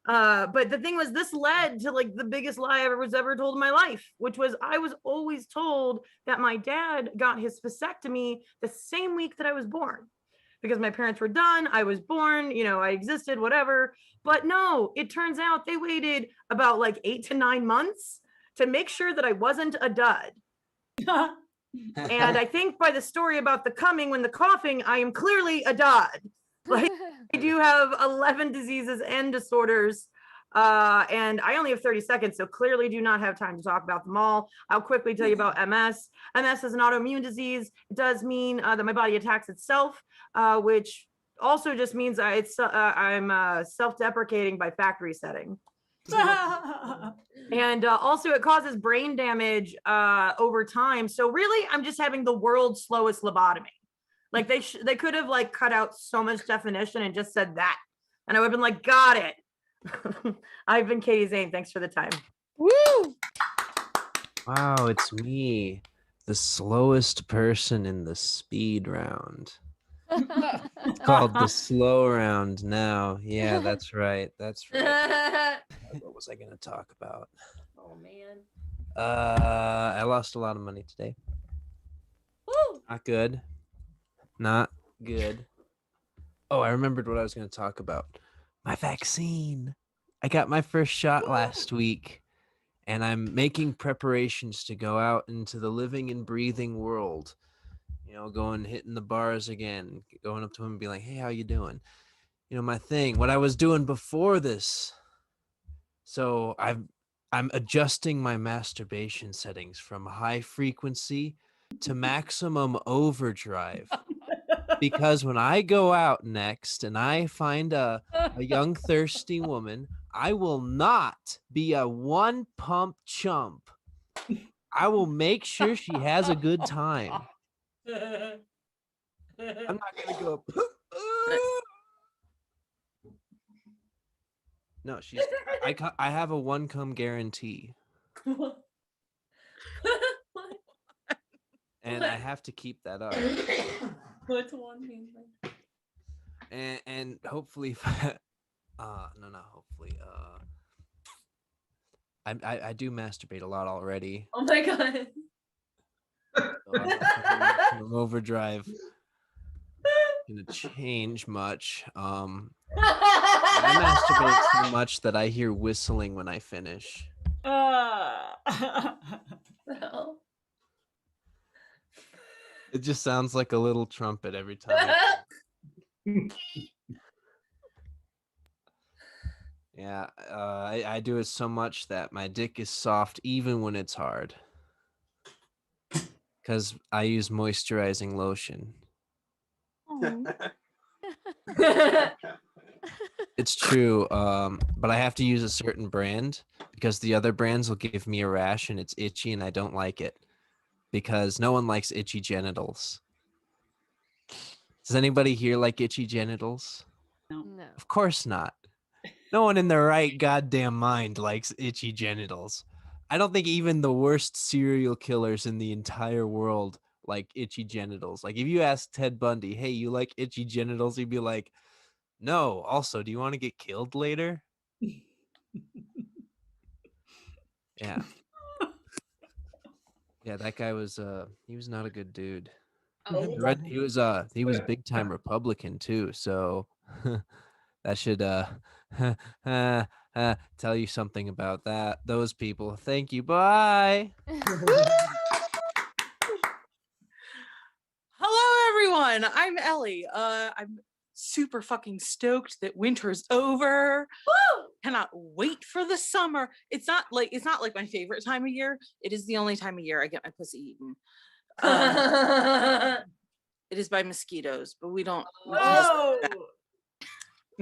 But the thing was, this led to like the biggest lie I was ever told in my life, which was I was always told that my dad got his vasectomy the same week that I was born, because my parents were done. I was born, I existed, whatever. But no, it turns out they waited about like 8 to 9 months to make sure that I wasn't a dud. And I think by the story about the coming when the coughing, I am clearly a dud. Like, I do have 11 diseases and disorders. And I only have 30 seconds, so clearly do not have time to talk about them all. I'll quickly tell you about MS. MS is an autoimmune disease. It does mean that my body attacks itself, which also just means I'm self-deprecating by factory setting. And also it causes brain damage over time. So really, I'm just having the world's slowest lobotomy. Like they could have like cut out so much definition and just said that, and I would have been like, got it. I've been Katie Zane. Thanks for the time. Woo! Wow, it's me, the slowest person in the speed round. It's called the slow round now. Yeah, that's right. That's right. What was I gonna talk about? Oh man. I lost a lot of money today. Woo! Not good. Not good. Oh, I remembered what I was gonna talk about. My vaccine. I got my first shot last week, and I'm making preparations to go out into the living and breathing world. Going hitting the bars again, going up to him and be like, hey, how you doing? My thing, what I was doing before this. So I'm adjusting my masturbation settings from high frequency to maximum overdrive. Because when I go out next and I find a young thirsty woman, I will not be a one pump chump. I will make sure she has a good time. I'm not gonna go. No, she's. I have a one cum guarantee, and I have to keep that up. What's one mean? And hopefully, no, hopefully, I do masturbate a lot already. Oh my God. So overdrive gonna change much. I masturbate so much that I hear whistling when I finish. No. It just sounds like a little trumpet every time. Yeah, I do it so much that my dick is soft even when it's hard. Because I use moisturizing lotion. It's true, but I have to use a certain brand because the other brands will give me a rash and it's itchy and I don't like it because no one likes itchy genitals. Does anybody here like itchy genitals? No. Of course not. No one in their right goddamn mind likes itchy genitals. I don't think even the worst serial killers in the entire world like itchy genitals. Like if you ask Ted Bundy, hey, you like itchy genitals? He'd be like, no. Also, do you want to get killed later? Yeah. Yeah, that guy was he was not a good dude. Oh. He was big time Republican too, so that should tell you something about those people. Thank you. Bye. Hello, everyone. I'm Ellie. I'm super fucking stoked that winter's over. Woo! Cannot wait for the summer. It's not like my favorite time of year. It is the only time of year I get my pussy eaten. It is by mosquitoes, but we can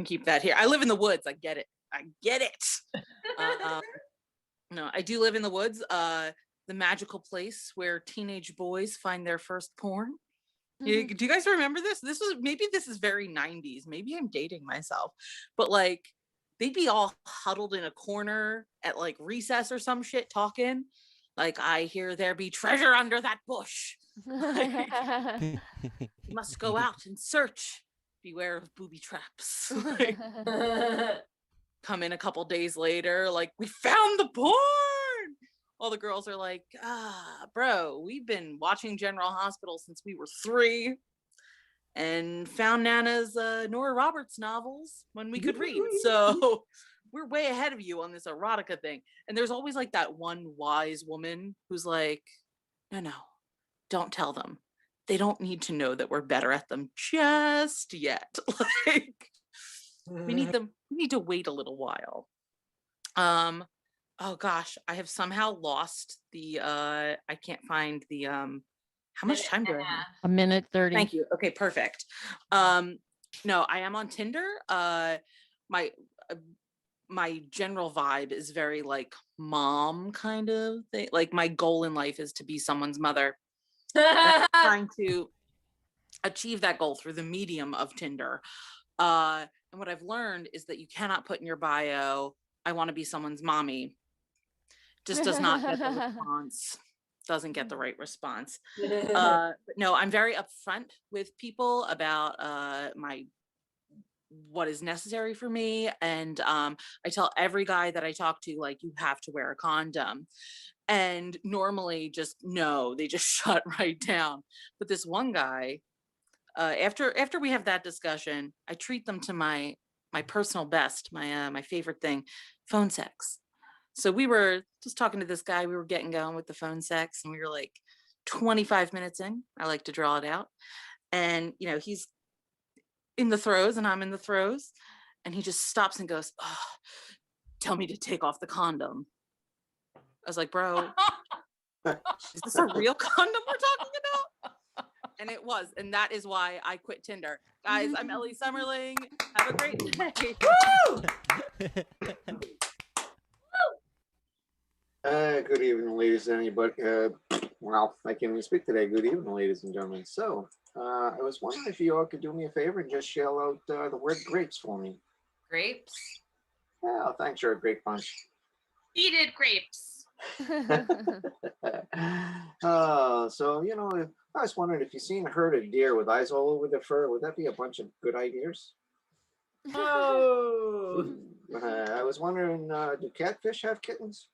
keep that here. I live in the woods. I get it. No, I do live in the woods. The magical place where teenage boys find their first porn. Do you guys remember this? This is very 90s. Maybe I'm dating myself, but like they'd be all huddled in a corner at like recess or some shit talking. Like, I hear there be treasure under that bush. You must go out and search. Beware of booby traps. Like, come in a couple days later, like, we found the porn. All the girls are like, bro, we've been watching General Hospital since we were 3 and found Nana's Nora Roberts novels when we could read. So we're way ahead of you on this erotica thing. And there's always like that one wise woman who's like, no, don't tell them. They don't need to know that we're better at them just yet. Like, we need to wait a little while. Oh gosh, I have somehow lost the I can't find the how much time do I have? 1:30. Thank you. Okay, perfect. No, I am on Tinder. My my general vibe is very like mom kind of thing. Like, my goal in life is to be someone's mother. I'm trying to achieve that goal through the medium of Tinder. And what I've learned is that you cannot put in your bio, I want to be someone's mommy. Just does not get the response. Doesn't get the right response. But no, I'm very upfront with people about what is necessary for me. And I tell every guy that I talk to, like, you have to wear a condom. And normally just no, they just shut right down. But this one guy, after we have that discussion, I treat them to my personal best, my favorite thing, phone sex. So we were just talking to this guy, we were getting going with the phone sex, and we were like 25 minutes in. I like to draw it out. And, you know, he's in the throes and I'm in the throes. And he just stops and goes, oh, tell me to take off the condom. I was like, bro, is this a real condom we're talking about? And it was. And that is why I quit Tinder. Guys, I'm Ellie Summerling. Have a great day. Good evening, ladies and anybody. Well, I can't even speak today. Good evening, ladies and gentlemen. So, I was wondering if you all could do me a favor and just yell out the word grapes for me. Grapes. Oh, thanks, you're a great bunch. Seeded grapes. So, you know, I was wondering if you've seen a herd of deer with eyes all over their fur, would that be a bunch of good ideas? Oh. I was wondering, do catfish have kittens?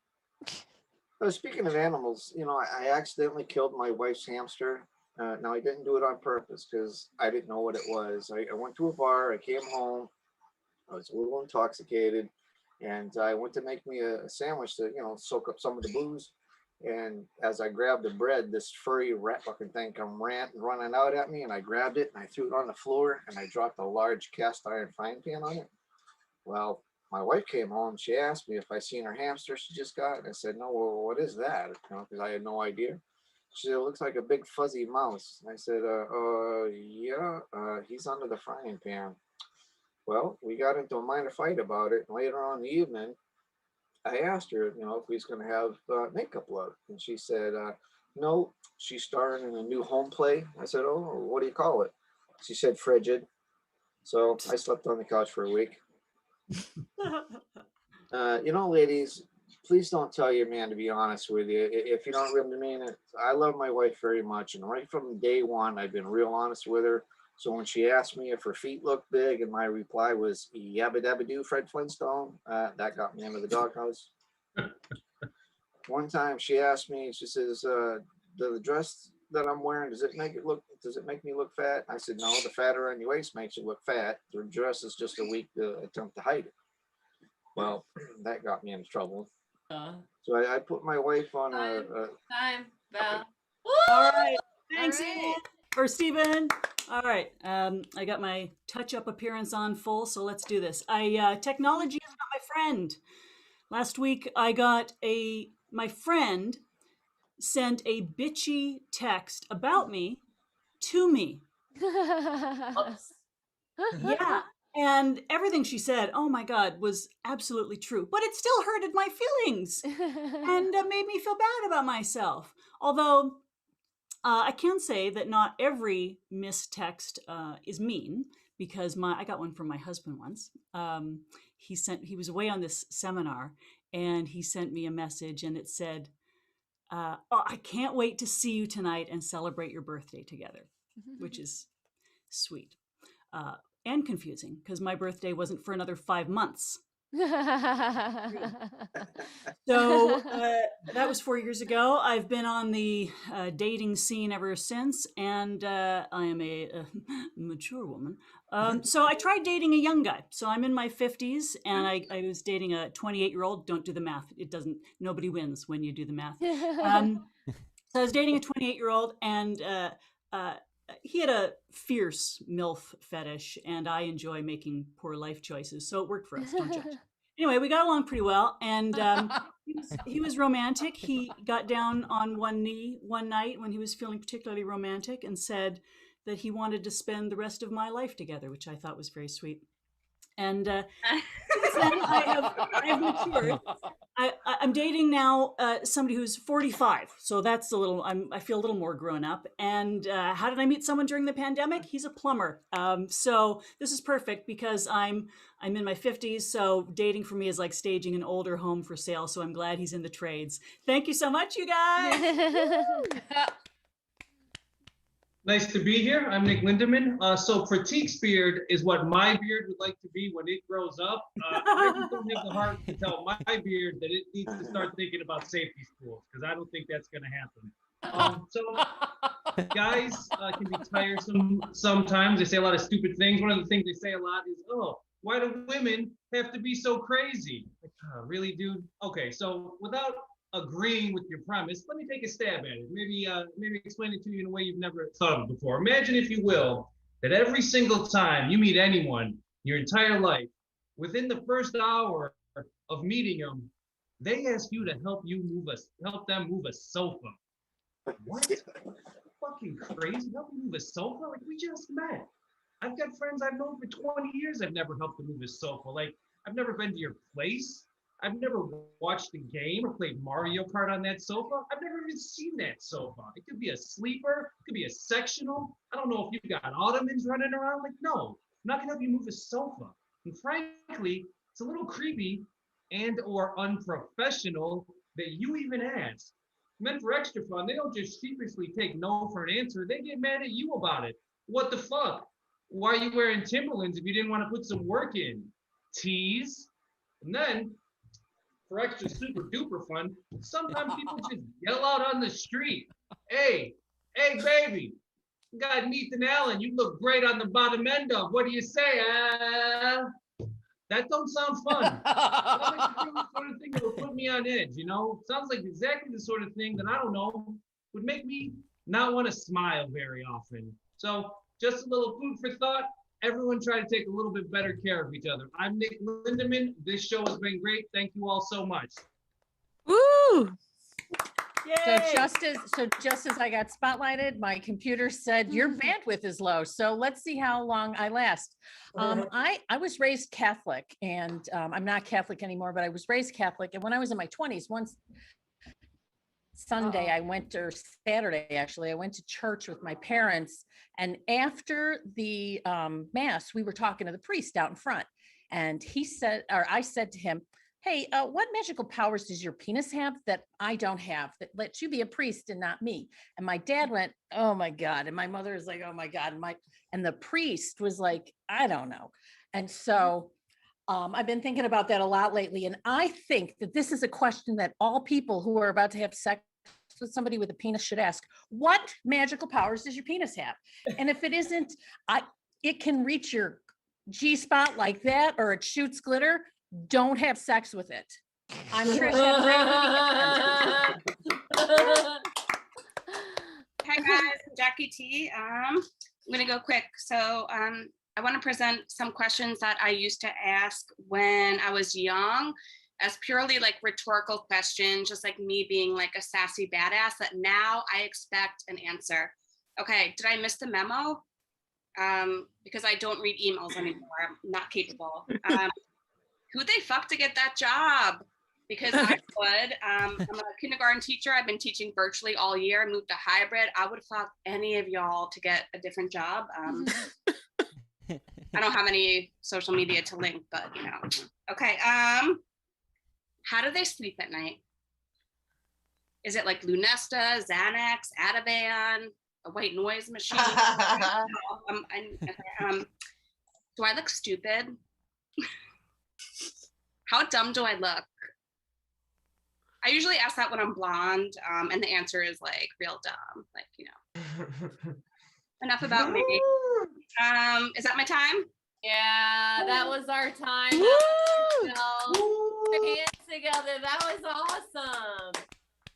Speaking of animals, you know, I accidentally killed my wife's hamster. Now, I didn't do it on purpose because I didn't know what it was. I went to a bar, I came home, I was a little intoxicated, and I went to make me a sandwich to, you know, soak up some of the booze. And as I grabbed the bread, this furry rat fucking thing come running out at me, and I grabbed it and I threw it on the floor, and I dropped a large cast iron frying pan on it. Well, my wife came home. She asked me if I seen her hamster she just got. And I said, no, well, what is that? You know, because I had no idea. She said, it looks like a big fuzzy mouse. And I said, yeah, he's under the frying pan. Well, we got into a minor fight about it. And later on in the evening, I asked her, you know, if we was going to have makeup love. And she said, no, she's starring in a new home play. I said, oh, what do you call it? She said, Frigid. So I slept on the couch for a week. You know, ladies, please don't tell your man to be honest with you. If you don't really mean it, I love my wife very much. And right from day one, I've been real honest with her. So when she asked me if her feet looked big and my reply was yabba dabba doo, Fred Flintstone, that got me into the doghouse. One time she asked me, she says, the dress that I'm wearing, does it make me look fat? I said, no, the fatter on your waist makes you look fat. The dress is just a weak attempt to hide it. Well, that got me into trouble. So I put my wife on Time, Val. All right. Thanks, All right. Ian. Or Stephen. All right. I got my touch-up appearance on full, so let's do this. Technology is not my friend. Last week, my friend sent a bitchy text about me to me. Oops. Yeah. And everything she said, oh my God, was absolutely true. But it still hurted my feelings and made me feel bad about myself. Although I can say that not every mistext is mean, because I got one from my husband once. he was away on this seminar, and he sent me a message, and it said, oh, I can't wait to see you tonight and celebrate your birthday together, which is sweet and confusing because my birthday wasn't for another 5 months. So that was 4 years ago. I've been on the dating scene ever since, and I am a mature woman. So I tried dating a young guy. So I'm in my 50s, and I was dating a 28-year-old. Don't do the math. Nobody wins when you do the math. So I was dating a 28-year-old, and he had a fierce MILF fetish, and I enjoy making poor life choices. So it worked for us. Don't judge. Anyway, we got along pretty well, and he was romantic. He got down on one knee one night when he was feeling particularly romantic and said that he wanted to spend the rest of my life together, which I thought was very sweet. And since then, I have matured. I'm dating now somebody who's 45, so that's I feel a little more grown up. And how did I meet someone during the pandemic? He's a plumber. So this is perfect because I'm in my 50s, so dating for me is like staging an older home for sale. So I'm glad he's in the trades. Thank you so much, you guys. Nice to be here. I'm Nick Lindemann. So Pratik's beard is what my beard would like to be when it grows up. I just don't have the heart to tell my beard that it needs to start thinking about safety schools, because I don't think that's going to happen. So guys can be tiresome sometimes. They say a lot of stupid things. One of the things they say a lot is, oh, why do women have to be so crazy? Like, really, dude? Okay, so without agreeing with your premise, let me take a stab at it. Maybe explain it to you in a way you've never thought of before. Imagine, if you will, that every single time you meet anyone your entire life, within the first hour of meeting them, they ask you to help them move a sofa. What? Fucking crazy? Help me move a sofa? Like, we just met. I've got friends I've known for 20 years. I've never helped them move a sofa. Like, I've never been to your place. I've never watched a game or played Mario Kart on that sofa. I've never even seen that sofa. It could be a sleeper. It could be a sectional. I don't know if you've got ottomans running around. Like, no, I'm not gonna help you move a sofa. And frankly, it's a little creepy and or unprofessional that you even ask. Men for extra fun, they don't just sheepishly take no for an answer. They get mad at you about it. What the fuck? Why are you wearing Timberlands if you didn't want to put some work in? Tease. And then, for extra super duper fun, sometimes people just yell out on the street, hey baby, you got Ethan Allen, you look great on the bottom end of, what do you say? That don't sound fun. Sounds like the sort of thing that would put me on edge, you know? Sounds like exactly the sort of thing that, I don't know, would make me not want to smile very often. So just a little food for thought. Everyone try to take a little bit better care of each other. I'm Nick Lindemann. This show has been great. Thank you all so much. Woo! Yay! So just as I got spotlighted, my computer said your bandwidth is low. So let's see how long I last. I was raised Catholic, and I'm not Catholic anymore, but I was raised Catholic. And when I was in my 20s, once Sunday, or Saturday, actually, I went to church with my parents. And after the mass, we were talking to the priest out in front. And I said to him, hey, what magical powers does your penis have that I don't have, that lets you be a priest and not me? And my dad went, oh my God. And my mother was like, oh my God. And the priest was like, I don't know. And so I've been thinking about that a lot lately. And I think that this is a question that all people who are about to have sex with somebody with a penis should ask. What magical powers does your penis have? And if it isn't, it can reach your G-spot like that, or it shoots glitter. Don't have sex with it. I'm Trish. Hi guys, I'm Jackie T. I'm gonna go quick. So I want to present some questions that I used to ask when I was young, as purely like rhetorical questions, just like me being like a sassy badass, that now I expect an answer. Okay, did I miss the memo? Because I don't read emails anymore. I'm not capable. Who they fuck to get that job? Because I would. I'm a kindergarten teacher. I've been teaching virtually all year. I moved to hybrid. I would fuck any of y'all to get a different job. I don't have any social media to link, but you know. Okay. How do they sleep at night? Is it like Lunesta, Xanax, Ativan, a white noise machine? Do I look stupid? How dumb do I look? I usually ask that when I'm blonde, and the answer is like real dumb. Like, you know. Enough about me. Is that my time? Yeah, that was our time. Put your hands together. That was awesome.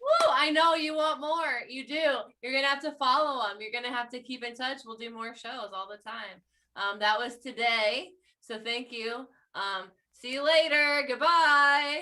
Woo, I know you want more. You do. You're going to have to follow them. You're going to have to keep in touch. We'll do more shows all the time. That was today. So thank you. See you later. Goodbye.